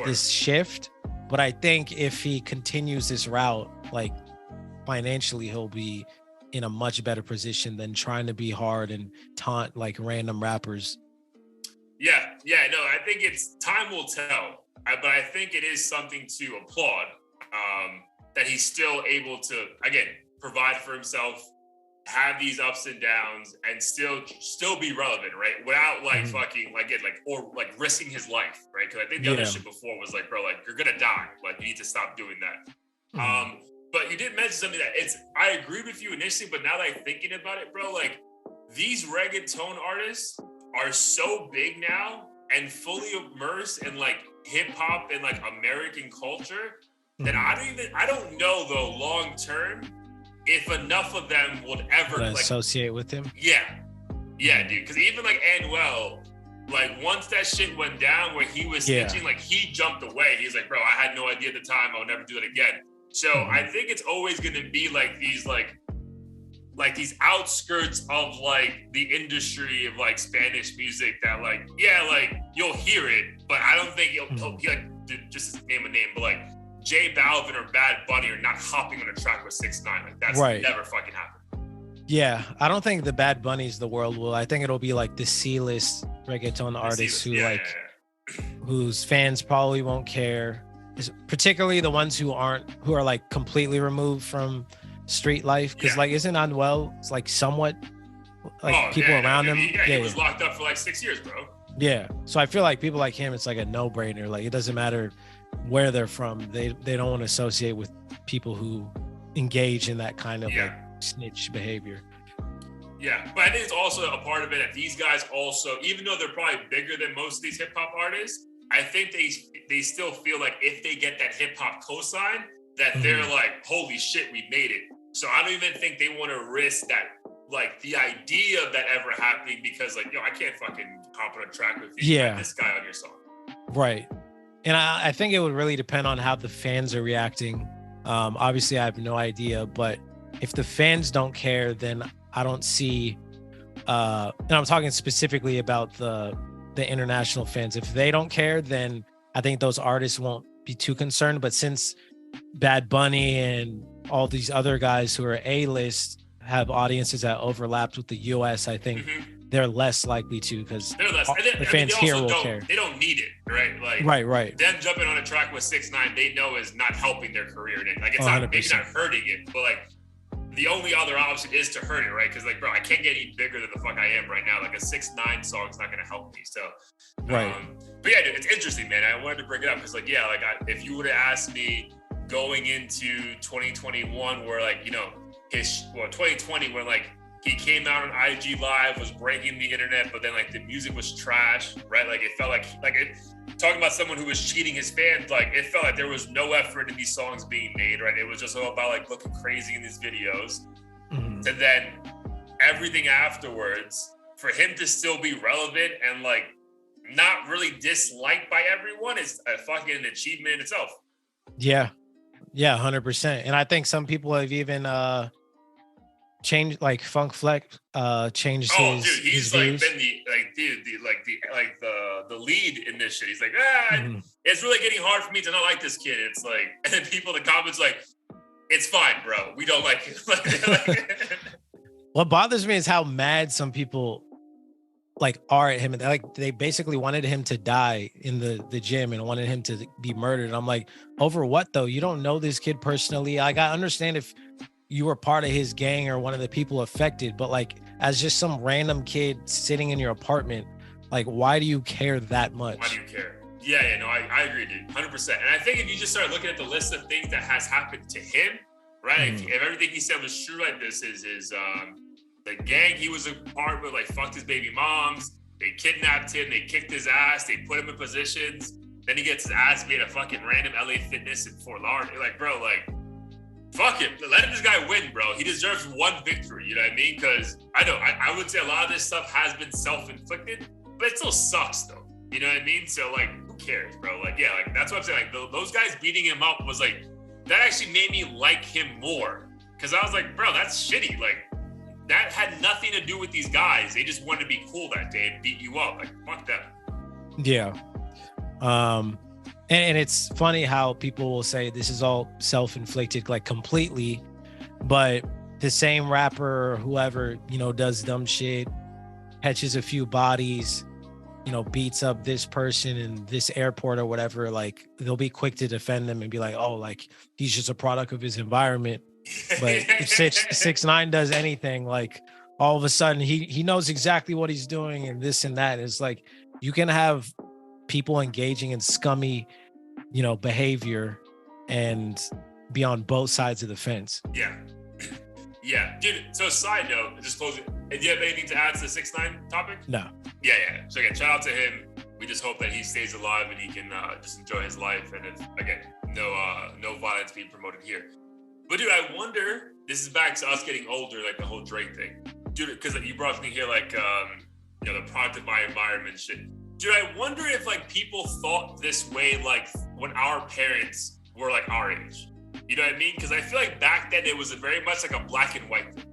this shift, but I think if he continues this route, like financially, he'll be in a much better position than trying to be hard and taunt like random rappers. Yeah, no, I think time will tell, but I think it is something to applaud, that he's still able to, again, provide for himself, have these ups and downs, and still be relevant, right? Without like fucking or risking his life, right? Because I think the other shit before was like, bro, like you're gonna die, like you need to stop doing that. But you did mention something that I agreed with you initially, but now that I'm thinking about it, bro, like these reggaeton artists are so big now and fully immersed in like hip hop and like American culture that I don't know though long term if enough of them would ever like associate with him. Yeah, dude. Because even like Anuel, like once that shit went down where he was snitching, like he jumped away. He's like, bro, I had no idea at the time. I'll never do it again. So I think it's always gonna be like these these outskirts of like the industry of like Spanish music that like, like you'll hear it, but I don't think he'll be like, just name a name, but like J Balvin or Bad Bunny are not hopping on a track with 6ix9ine. Like that's never fucking happened. Yeah, I don't think the Bad Bunnies the world will. I think it'll be like the C-list reggaeton artists who whose fans probably won't care, particularly the ones who are like completely removed from street life, because like isn't Anuel like somewhat like people around him? He was locked up for like 6 years, bro. Yeah, so I feel like people like him, it's like a no-brainer. Like it doesn't matter where they're from, they don't want to associate with people who engage in that kind of like snitch behavior. Yeah, but I think it's also a part of it that these guys also, even though they're probably bigger than most of these hip hop artists, I think they still feel like if they get that hip hop cosign, that they're like, holy shit, we made it. So I don't even think they want to risk that, like the idea of that ever happening, because like, I can't fucking hop on a track with you and this guy on your song. Right. And I think it would really depend on how the fans are reacting. Obviously, I have no idea, but if the fans don't care, then I don't see, and I'm talking specifically about the international fans. If they don't care, then I think those artists won't be too concerned. But since Bad Bunny and all these other guys who are A-list have audiences that overlapped with the US, I think they're less likely to, because the fans here will care. They don't need it, right? Like, right. Them jumping on a track with 6ix9ine, they know is not helping their career. Like, it's not maybe not hurting it, but like the only other option is to hurt it, right? Because like, bro, I can't get any bigger than the fuck I am right now. Like a 6ix9ine song is not gonna help me. So, right. But yeah, dude, it's interesting, man. I wanted to bring it up because, like, if you would have asked me going into 2021, where like 2020, when like he came out on IG Live, was breaking the internet, but then like the music was trash, right? Like it felt talking about someone who was cheating his fans, like it felt like there was no effort in these songs being made, right? It was just all about like looking crazy in these videos. And then everything afterwards, for him to still be relevant and like not really disliked by everyone is a fucking achievement in itself. Yeah, 100%. And I think some people have even changed, like Funk Flex changed his dude, he's like views. Been the lead in this shit. He's like, it's really getting hard for me to not like this kid. It's like, and then people in the comments like, it's fine, bro, we don't like it. What bothers me is how mad some people like are at him, and like they basically wanted him to die in the gym and wanted him to be murdered. And I'm like, over what though? You don't know this kid personally. Like, I understand if you were part of his gang or one of the people affected, but like as just some random kid sitting in your apartment, like why do you care that much? Why do you care? Yeah, no, I agree, dude, 100%. And I think if you just start looking at the list of things that has happened to him, right? If everything he said was true, like this is his the gang he was a part of, like fucked his baby moms, they kidnapped him, they kicked his ass, they put him in positions, then he gets his ass beat at a fucking random LA Fitness in Fort Lauderdale. You're like, bro, like, fuck him. Let this guy win, bro. He deserves one victory, you know what I mean? Because I would say a lot of this stuff has been self-inflicted, but it still sucks though. You know what I mean? So like, who cares, bro? Like, yeah, like that's what I'm saying. Like those guys beating him up was like, that actually made me like him more. Cause I was like, bro, that's shitty. Like, that had nothing to do with these guys. They just wanted to be cool that day and beat you up. Like, fuck them. Yeah. And it's funny how people will say this is all self-inflicted, like completely, but the same rapper or whoever, you know, does dumb shit, catches a few bodies, you know, beats up this person in this airport or whatever, like they'll be quick to defend them and be like, oh, like he's just a product of his environment. But if 6ix9ine does anything, like all of a sudden he knows exactly what he's doing and this and that. It's like you can have people engaging in scummy, you know, behavior and be on both sides of the fence. Yeah. Yeah. Dude, so side note, just closing. Do you have anything to add to the 6ix9ine topic? No. Yeah. So again, shout out to him. We just hope that he stays alive and he can just enjoy his life. And if, again, no violence being promoted here. But dude, I wonder, this is back to us getting older, like the whole Drake thing. Dude, because you brought something here like, you know, the product of my environment shit. Dude, I wonder if like people thought this way like when our parents were like our age. You know what I mean? Because I feel like back then it was very much like a black and white thing.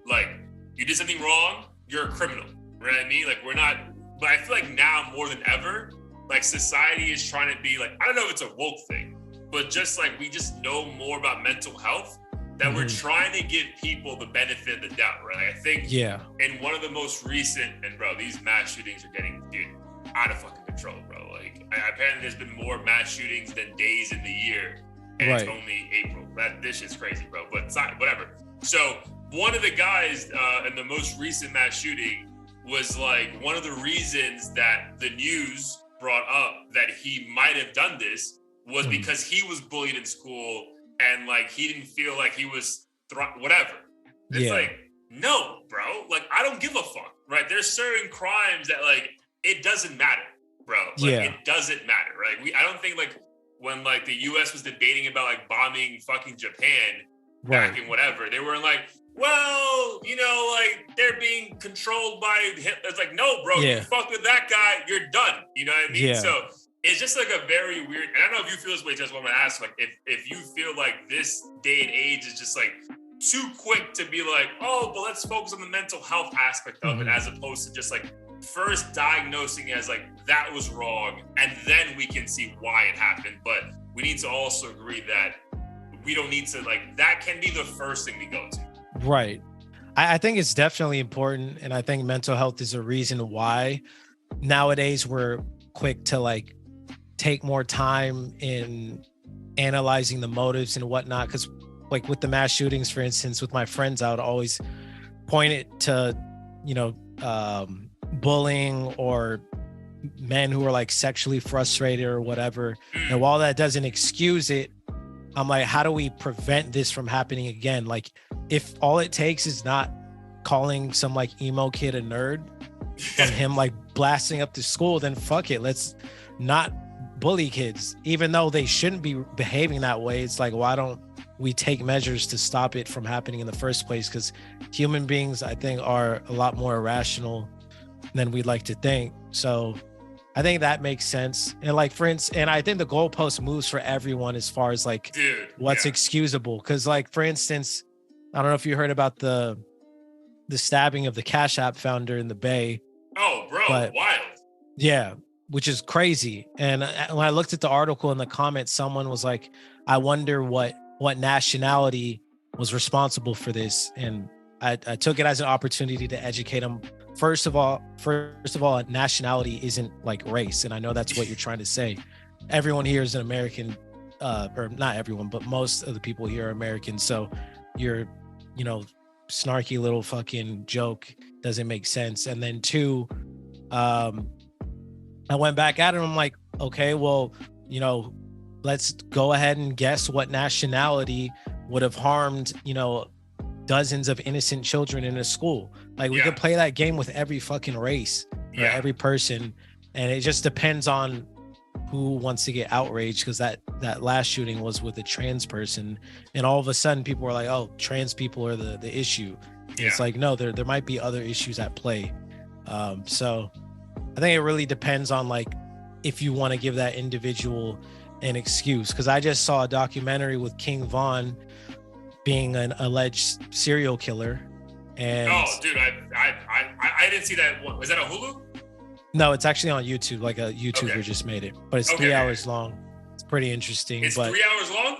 Like, you did something wrong, you're a criminal. You know what I mean? Like, we're not, but I feel like now more than ever, like society is trying to be like, I don't know if it's a woke thing, but just like we just know more about mental health, that we're trying to give people the benefit of the doubt, right? Like, I think in one of the most recent, and bro, these mass shootings are getting, dude, out of fucking control, bro. Like, apparently there's been more mass shootings than days in the year, and it's only April. This shit's crazy, bro, but it's not, whatever. So one of the guys in the most recent mass shooting was like, one of the reasons that the news brought up that he might have done this was because he was bullied in school and like he didn't feel like he was whatever. It's like, no, bro. Like, I don't give a fuck, right? There's certain crimes that like it doesn't matter, bro. Like, it doesn't matter, right? I don't think like when like the U.S. was debating about like bombing fucking Japan back in whatever, they weren't like, well, you know, like they're being controlled by Hitler. It's like, no, bro, you fuck with that guy, you're done. You know what I mean? So it's just like a very weird, and I don't know if you feel this way, just want to ask, like, if you feel like this day and age is just like too quick to be like, oh, but let's focus on the mental health aspect of it, as opposed to just like first diagnosing as like that was wrong, and then we can see why it happened. But we need to also agree that we don't need to, like, that can be the first thing we go to. Right. I think it's definitely important, and I think mental health is a reason why nowadays we're quick to like take more time in analyzing the motives and whatnot. Because like with the mass shootings, for instance, with my friends, I would always point it to, you know, bullying or men who are like sexually frustrated or whatever. And while that doesn't excuse it, I'm like, how do we prevent this from happening again? Like, if all it takes is not calling some like emo kid a nerd and him like blasting up to school, then fuck it. Let's not bully kids, even though they shouldn't be behaving that way. It's like, why don't we take measures to stop it from happening in the first place? Because human beings, I think, are a lot more irrational than we'd like to think. So I think that makes sense. And like, for instance, and I think the goalpost moves for everyone as far as like what's excusable. Because like, for instance, I don't know if you heard about the stabbing of the Cash App founder in the Bay. Oh, bro, wild. Yeah, which is crazy. And when I looked at the article in the comments, someone was like, I wonder what nationality was responsible for this. And I took it as an opportunity to educate them first of all, nationality isn't like race, and I know that's what you're trying to say. Everyone here is an American, or not everyone, but most of the people here are American. So your, snarky little fucking joke doesn't make sense. And then two, I went back at it. I'm like, okay, well, let's go ahead and guess what nationality would have harmed, dozens of innocent children in a school. Like we could play that game with every fucking race or every person, and it just depends on who wants to get outraged, because that last shooting was with a trans person, and all of a sudden people were like, oh, trans people are the issue. It's like, no, there might be other issues at play. So I think it really depends on like if you want to give that individual an excuse, because I just saw a documentary with King Von being an alleged serial killer. And dude, I didn't see that one. Was that a Hulu? No, it's actually on YouTube. Like a YouTuber just made it, but it's 3 hours long. It's pretty interesting. It's 3 hours long?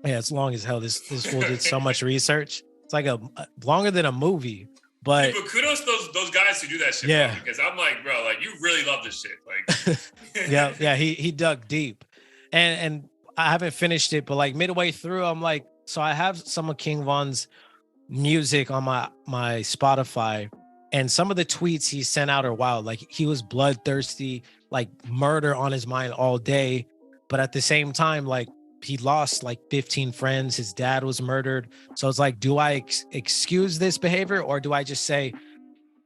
Yeah, it's long as hell. This fool did so much research. It's like a longer than a movie. But kudos to those guys who do that shit. Yeah, bro, because I'm like, bro, like you really love this shit. Like, yeah, he dug deep, and I haven't finished it, but like midway through, I'm like, so I have some of King Von's music on my Spotify, and some of the tweets he sent out are wild. Like he was bloodthirsty, like murder on his mind all day, but at the same time, like he lost like 15 friends. His dad was murdered. So it's like, do I excuse this behavior, or do I just say,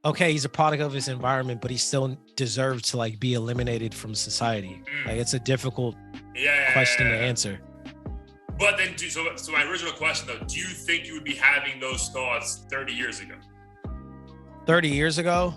okay, he's a product of his environment, but he still deserves to like be eliminated from society? Like it's a difficult question to answer. But then, so my original question though, do you think you would be having those thoughts 30 years ago? 30 years ago?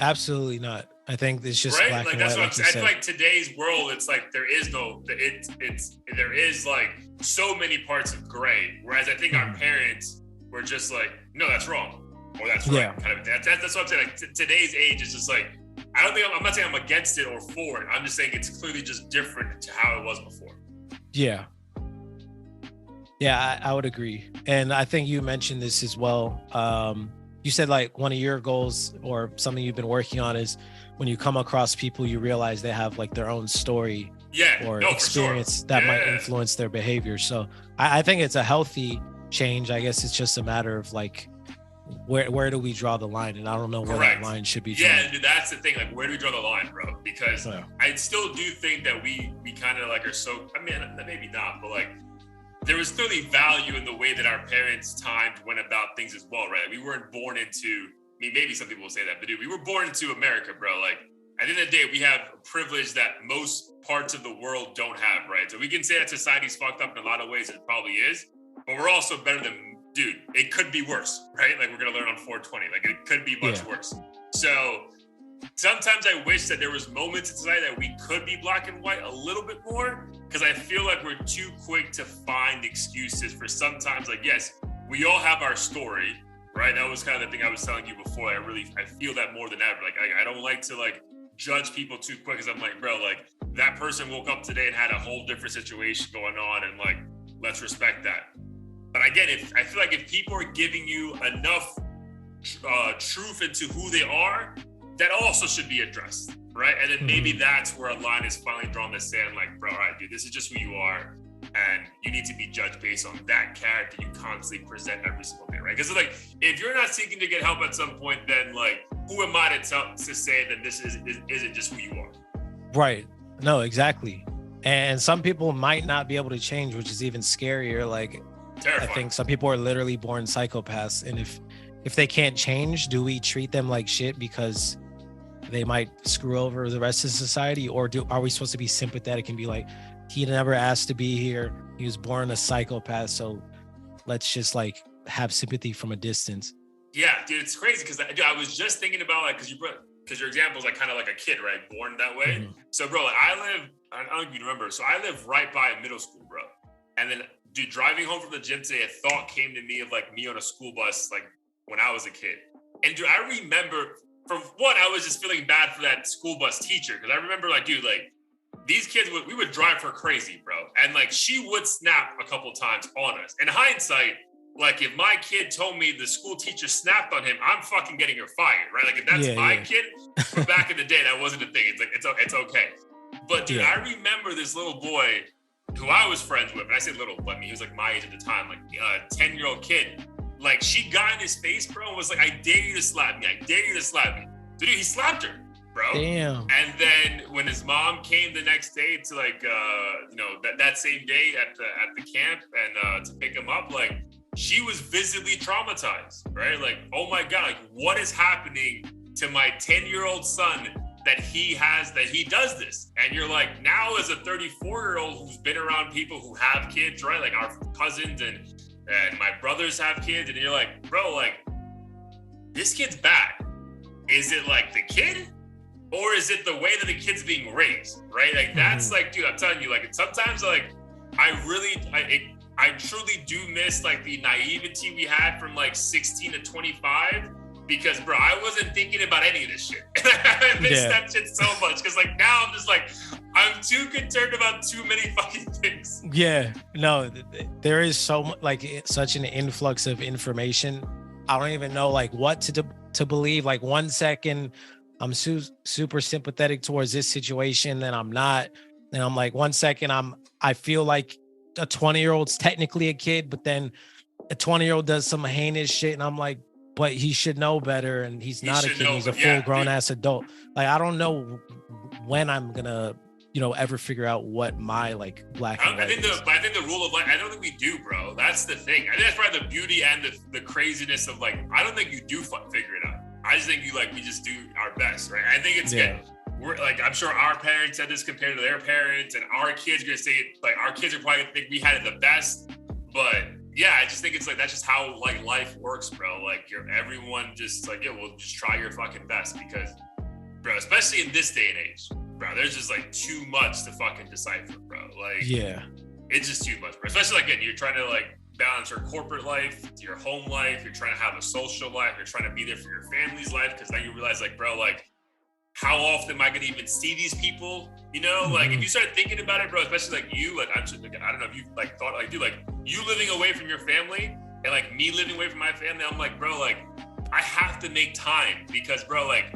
Absolutely not. I think it's just right? black Like and that's white. what I'm saying. I feel like today's world, it's like there is no, there is like so many parts of gray. Whereas I think our parents were just like, no, that's wrong, or that's right. Kind of. That's what I'm saying. Like today's age is just like, I'm not saying I'm against it or for it. I'm just saying it's clearly just different to how it was before. Yeah. Yeah, I would agree. And I think you mentioned this as well. You said like one of your goals or something you've been working on is when you come across people, you realize they have like their own story or experience that might influence their behavior. So I think it's a healthy change. I guess it's just a matter of like, where do we draw the line? And I don't know where that line should be drawn. Yeah, dude, that's the thing. Like, where do we draw the line, bro? Because I still do think that we kind of like are so, I mean, maybe not, but like, there was clearly value in the way that our parents' time went about things as well, right? We weren't born into, I mean, maybe some people will say that, but dude, we were born into America, bro. Like, at the end of the day, we have a privilege that most parts of the world don't have, right? So we can say that society's fucked up in a lot of ways, it probably is, but we're also better than, dude, it could be worse, right? Like, we're gonna learn on 420, like, it could be much worse. So sometimes I wish that there was moments in society that we could be black and white a little bit more, because I feel like we're too quick to find excuses for sometimes, like, yes, we all have our story, right? That was kind of the thing I was telling you before. I feel that more than ever. Like, I don't like to like judge people too quick, because I'm like, bro, like that person woke up today and had a whole different situation going on, and like, let's respect that. But again, I feel like if people are giving you enough truth into who they are, that also should be addressed, right? And then maybe that's where a line is finally drawn in the sand, like, bro, all right, dude, this is just who you are, and you need to be judged based on that character you constantly present every single day, right? Because like, if you're not seeking to get help at some point, then like, who am I to say that this isn't just who you are? Right. No, exactly. And some people might not be able to change, which is even scarier. Like, terrifying. I think some people are literally born psychopaths, and if they can't change, do we treat them like shit because they might screw over the rest of society? Or are we supposed to be sympathetic and be like, he never asked to be here, he was born a psychopath, so let's just like have sympathy from a distance? Yeah, dude, it's crazy because I was just thinking about like, because your example is like kind of like a kid, right? Born that way. So bro, like, I don't know if you remember, so I live right by a middle school, bro. And then dude, driving home from the gym today, a thought came to me of like me on a school bus, like when I was a kid. And dude, I remember, for one, I was just feeling bad for that school bus teacher, because I remember like, dude, like these kids, we would drive her crazy, bro. And like, she would snap a couple times on us. In hindsight, like if my kid told me the school teacher snapped on him, I'm fucking getting her fired, right? Like if that's my kid, from back in the day, that wasn't a thing. It's like, it's okay. But dude, I remember this little boy who I was friends with, and I say little, but I mean, he was like my age at the time, like a 10-year-old kid. Like she got in his face, bro, and was like, I dare you to slap me. I dare you to slap me. Dude, he slapped her, bro. Damn. And then when his mom came the next day to like, you know, that same day at the camp and to pick him up, like she was visibly traumatized, right? Like, oh my God, like what is happening to my 10-year-old son that he does this? And you're like, now as a 34-year-old who's been around people who have kids, right? Like our cousins and my brothers have kids, and you're like, bro, like this kid's bad. Is it like the kid, or is it the way that the kid's being raised, right? Like that's like, dude, I'm telling you, like sometimes like I truly do miss like the naivety we had from like 16 to 25, because bro, I wasn't thinking about any of this shit. I miss that shit so much, because like now I'm just like, I'm too concerned about too many fucking things. Yeah, no, there is so much, like such an influx of information. I don't even know like what to believe. Like 1 second I'm super sympathetic towards this situation, then I'm not. And I'm like 1 second I feel like a 20-year-old's technically a kid, but then a 20-year-old does some heinous shit, and I'm like, but he should know better, and he's not a kid. He's a full grown ass adult. Like I don't know when I'm gonna, you know, ever figure out what my like black and white is. I think the rule of life, I don't think we do, bro. That's the thing. I think that's probably the beauty and the craziness of like, I don't think you do figure it out. I just think we just do our best, right? I think it's good. We're like, I'm sure our parents said this compared to their parents, and our kids are gonna say it, like our kids are probably gonna think we had it the best. But yeah, I just think it's like, that's just how like life works, bro. Like everyone just like, yeah, well, just try your fucking best, because bro, especially in this day and age, bro, there's just like too much to fucking decipher, bro. Like, it's just too much, bro. Especially like, again, you're trying to like balance your corporate life, your home life, you're trying to have a social life, you're trying to be there for your family's life, because then you realize like, bro, like how often am I gonna even see these people? You know, like if you start thinking about it, bro, especially like you, like I'm just like, I don't know if you like thought like, dude, like you living away from your family and like me living away from my family, I'm like, bro, like I have to make time, because bro, like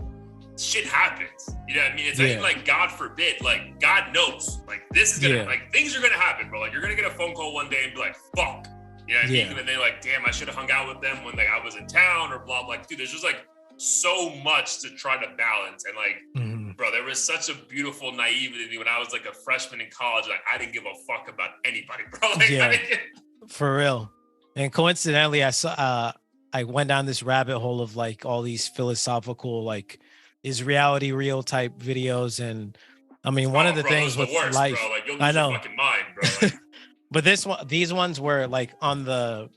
shit happens. You know what I mean? It's not even like God forbid, like God knows, like this is gonna like things are gonna happen, bro. Like you're gonna get a phone call one day and be like, fuck. You know what I mean? And then they're like, damn, I should have hung out with them when like I was in town or blah, blah. Like, dude, there's just like so much to try to balance. And like, bro, there was such a beautiful naivety when I was like a freshman in college. Like I didn't give a fuck about anybody, bro. Like, for real. And coincidentally, I went down this rabbit hole of like all these philosophical, like, is reality real type videos. And I mean, one of the things with life, bro. Like, you'll lose your fucking mind, bro. Like, but these ones were like on the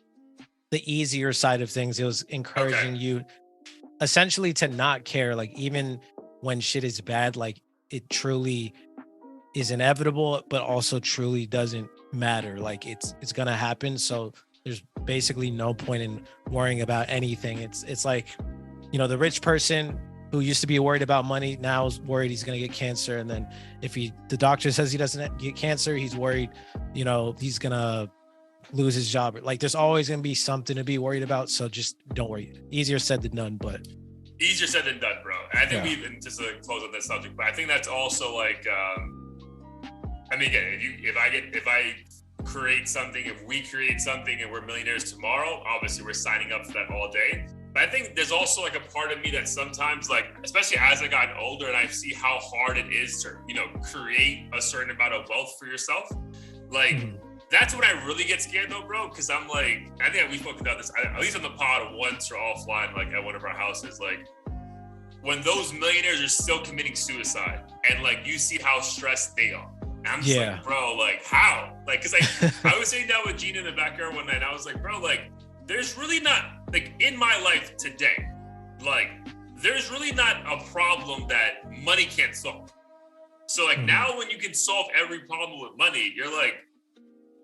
easier side of things. It was encouraging you essentially to not care, like even when shit is bad, like it truly is inevitable, but also truly doesn't matter. Like it's gonna happen. So there's basically no point in worrying about anything. It's like, you know, the rich person who used to be worried about money now is worried he's going to get cancer. And then if the doctor says he doesn't get cancer, he's worried, you know, he's going to lose his job. Like there's always going to be something to be worried about. So just don't worry. Easier said than done, but easier said than done, bro. And I think we even just to close on this subject, but I think that's also like, I mean, again, if I create something, if we create something and we're millionaires tomorrow, obviously we're signing up for that all day. But I think there's also like a part of me that sometimes, like, especially as I got older and I see how hard it is to, you know, create a certain amount of wealth for yourself. Like, that's when I really get scared though, bro. Cause I'm like, I think we spoke about this, at least on the pod once or offline, like at one of our houses, like when those millionaires are still committing suicide and like, you see how stressed they are. And I'm just like, bro, like how? Like, cause like, I was sitting down with Gina in the backyard one night and I was like, bro, like, there's really not, like in my life today, like there's really not a problem that money can't solve. So like now when you can solve every problem with money, you're like,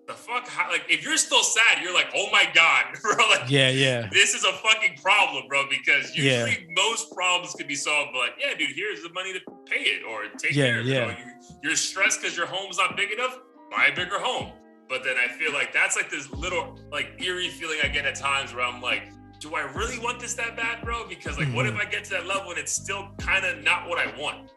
the fuck, how, like if you're still sad, you're like, oh my God, bro, like this is a fucking problem, bro, because usually most problems can be solved, but like, yeah, dude, here's the money to pay it or take care of it. You know, you're stressed because your home's not big enough, buy a bigger home. but then I feel like that's like this little like eerie feeling I get at times where I'm like, do I really want this that bad, bro? Because like, what if I get to that level and it's still kind of not what I want?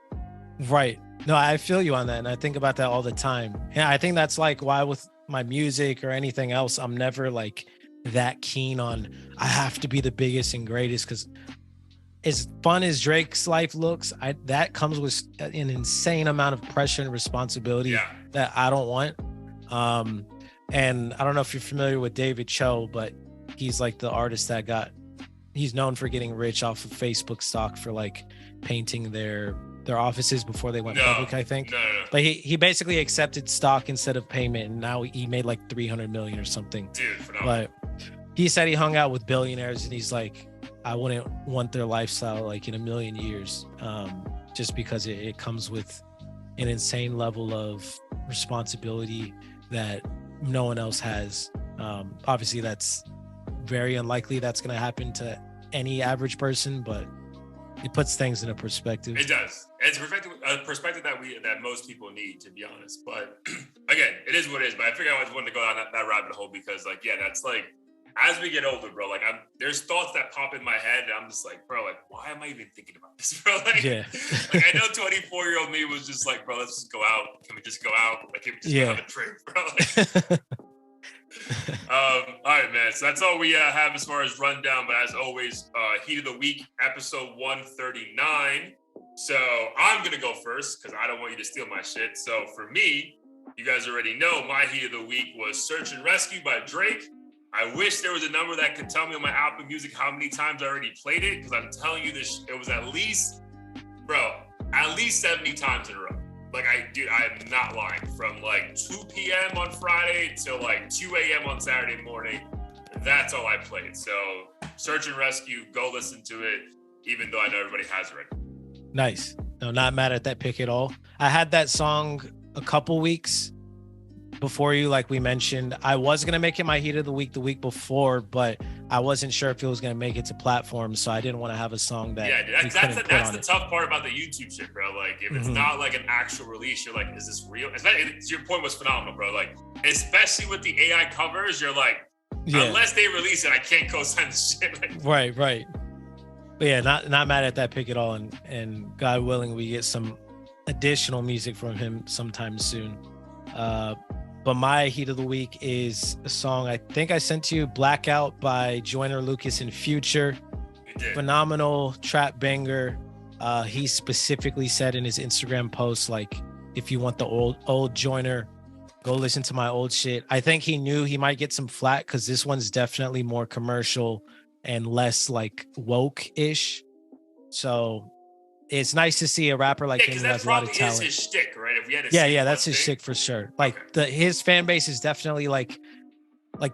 Right. No, I feel you on that. And I think about that all the time. Yeah, I think that's like why with my music or anything else, I'm never like that keen on I have to be the biggest and greatest, because as fun as Drake's life looks, that comes with an insane amount of pressure and responsibility that I don't want. And I don't know if you're familiar with David Cho, but he's like the artist that he's known for getting rich off of Facebook stock for like painting their offices before they went public, I think. No. But he basically accepted stock instead of payment, and now he made like 300 million or something. Dude, phenomenal. But he said he hung out with billionaires, and he's like, I wouldn't want their lifestyle like in a million years, just because it comes with an insane level of responsibility that no one else has. Obviously, that's very unlikely that's going to happen to any average person, but it puts things in a perspective. It does. It's a perspective that most people need, to be honest. But again, it is what it is. But I figured I always wanted to go down that rabbit hole because, like, yeah, that's like, as we get older, bro, like there's thoughts that pop in my head, and I'm just like, bro, like, why am I even thinking about this, bro? Like, like I know 24-year-old me was just like, bro, let's just go out. Can we just go out? Like, can we just go have a drink, bro? Like, all right, man. So that's all we have as far as rundown. But as always, Heat of the Week, episode 139. So I'm gonna go first because I don't want you to steal my shit. So for me, you guys already know my Heat of the Week was "Search and Rescue" by Drake. I wish there was a number that could tell me on my Apple Music how many times I already played it, because I'm telling you this, it was at least 70 times in a row. Like, I'm not lying. From like 2 p.m. on Friday till like 2 a.m. on Saturday morning, that's all I played. So Search and Rescue, go listen to it, even though I know everybody has it already. Nice. No, not mad at that pick at all. I had that song a couple weeks before you, like we mentioned. I was going to make it my Heat of the Week the week before, but I wasn't sure if it was going to make it to platforms, so I didn't want to have a song that that's the tough part about the YouTube shit, bro. Like, if it's not like an actual release, you're like, is this real? Your point was phenomenal, bro. Like, especially with the AI covers, you're like, unless they release it, I can't co-sign this shit. Like, right. But yeah, not mad at that pick at all, and God willing, we get some additional music from him sometime soon. But my Heat of the Week is a song I think I sent to you, "Blackout" by Joyner Lucas and Future. Phenomenal trap banger. He specifically said in his Instagram post, like, if you want the old Joyner, go listen to my old shit. I think he knew he might get some flack because this one's definitely more commercial and less like woke-ish. So it's nice to see a rapper like him who has a lot of talent. Is his shtick, right? If we had that's his shtick for sure. Like, his fan base is definitely like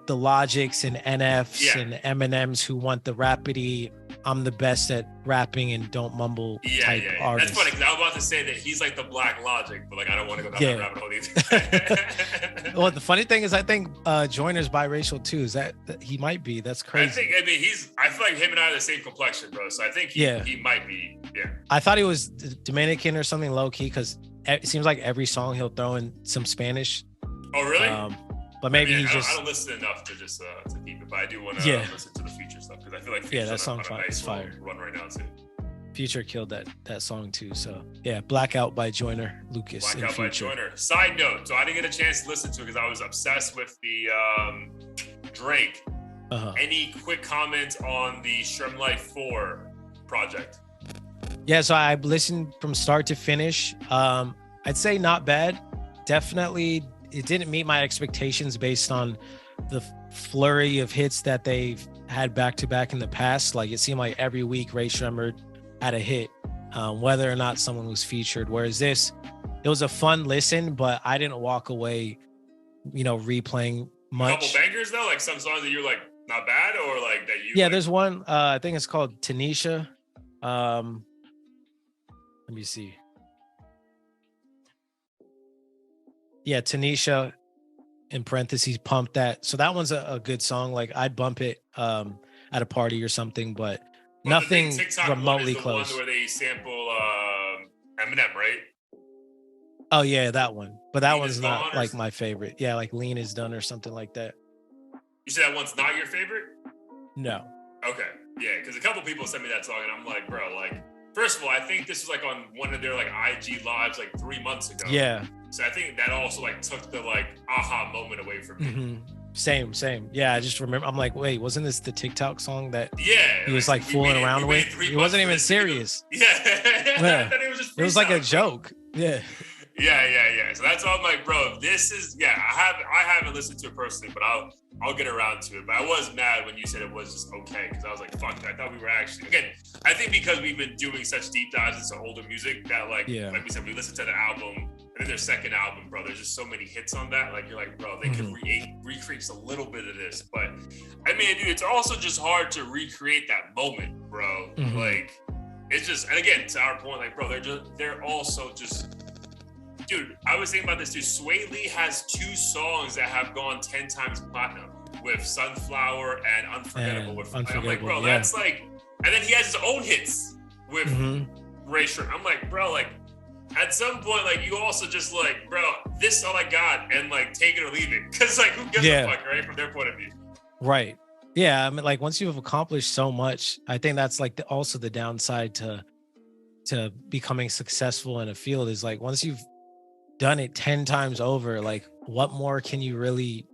the Logics and NFs and Eminems who want the rapidy, I'm the best at rapping and don't mumble type artists. That's funny because I was about to say that he's like the Black Logic, but like I don't want to go down that rabbit hole either. Well, the funny thing is, I think Joyner's biracial too. Is that he might be? That's crazy. I feel like him and I are the same complexion, bro. So I think he might be. Yeah. I thought he was Dominican or something, low key, because it seems like every song he'll throw in some Spanish. Oh, really? But maybe I don't listen enough to just to keep it, but I do want to listen to the Future stuff because I feel like Future's that song's on a nice fire. Run right now too. Future killed that song too. So yeah, "Blackout" by Joyner Lucas. "Blackout" by Joyner. Side note, so I didn't get a chance to listen to it because I was obsessed with the Drake. Any quick comments on the Shrimlight 4 project? Yeah, so I listened from start to finish. I'd say not bad. Definitely, it didn't meet my expectations based on the flurry of hits that they've had back to back in the past. Like, it seemed like every week Ray Shremmerd had a hit, whether or not someone was featured. Whereas this, it was a fun listen, but I didn't walk away, replaying much. A couple bangers though, like some songs that you're like not bad, or like that you. Yeah, there's one. I think it's called Tanisha. Let me see. Yeah, Tanisha, in parentheses, Pump That. So that one's a good song. Like, I'd bump it at a party or something, but nothing remotely close. One where they sample Eminem, right? Oh yeah, that one. But that Lean one's is not gone, like my favorite. Yeah, like Lean is Done or something like that. You said that one's not your favorite? No. Okay. Yeah, because a couple people sent me that song, and I'm like, bro, like, first of all, I think this was like on one of their like IG lives like 3 months ago. Yeah. So I think that also like took the like aha moment away from me. Mm-hmm. Same. Yeah, I just remember. I'm like, wait, wasn't this the TikTok song that he was like fooling around with? It wasn't even serious. Yeah. I thought it was just. It was like a joke. Yeah. Yeah. So that's all I'm like, bro. This is I haven't listened to it personally, but I'll get around to it. But I was mad when you said it was just okay, because I was like, fuck, I thought we were actually, again, I think because we've been doing such deep dives into older music that like we said, we listened to the album and then their second album, bro. There's just so many hits on that. Like you're like, bro, they could recreate just a little bit of this. But I mean, dude, it's also just hard to recreate that moment, bro. Like it's just, and again, to our point, like, bro, they're also just. Dude, I was thinking about this too. Sway Lee has 2 songs that have gone 10 times platinum, with Sunflower and Unforgettable. I'm like, bro, that's like, and then he has his own hits with Ray Shrimp. I'm like, bro, like, at some point, like, you also just like, bro, this is all I got, and like, take it or leave it. Because like, who gives a fuck, right? From their point of view. Right. Yeah. I mean, like, once you've accomplished so much, I think that's like also the downside to becoming successful in a field is like, once you've done it 10 times over, like what more can you really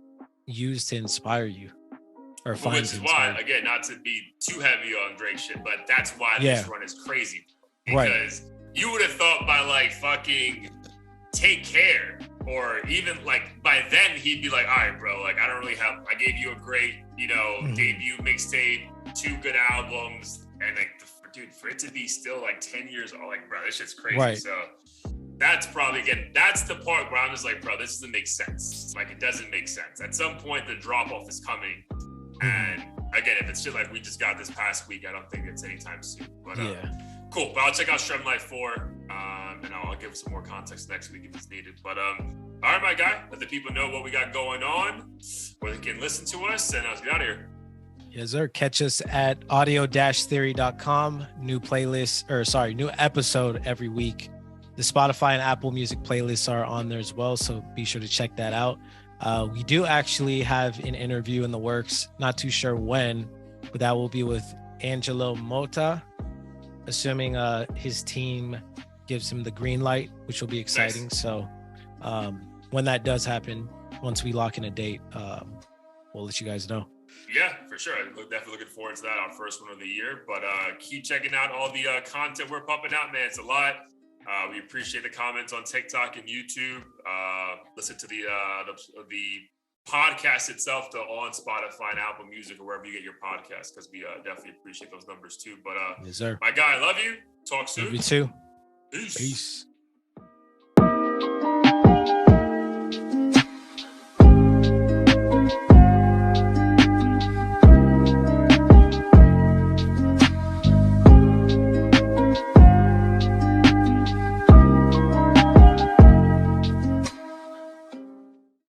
use to inspire you or find? Which is why, again, not to be too heavy on Drake shit, but that's why this run is crazy, because you would have thought by like fucking Take Care, or even like by then he'd be like, all right, bro, like I gave you a great, debut mixtape, 2 good albums, and like dude, for it to be still like 10 years old, like, bro, this shit's crazy. So that's probably, again, that's the part where I'm just like, bro, this doesn't make sense. Like, it doesn't make sense. At some point, the drop-off is coming. And again, if it's shit like we just got this past week, I don't think it's anytime soon. But cool. But I'll check out Strem Life 4, and I'll give some more context next week if it's needed. But all right, my guy, let the people know what we got going on, where they can listen to us, and let's get out of here. Yes, sir. Catch us at audio-theory.com. New episode every week. The Spotify and Apple Music playlists are on there as well, so be sure to check that out. We do actually have an interview in the works, not too sure when, but that will be with Angelo Mota, assuming his team gives him the green light, which will be exciting. Nice. So when that does happen, once we lock in a date, we'll let you guys know. Yeah, for sure. Definitely looking forward to that, our first one of the year. But keep checking out all the content we're pumping out, man. It's a lot. We appreciate the comments on TikTok and YouTube. Listen to the podcast itself, though, on Spotify and Apple Music or wherever you get your podcasts, because we definitely appreciate those numbers too. But yes, sir. My guy, I love you. Talk soon. Love you too. Peace. Peace.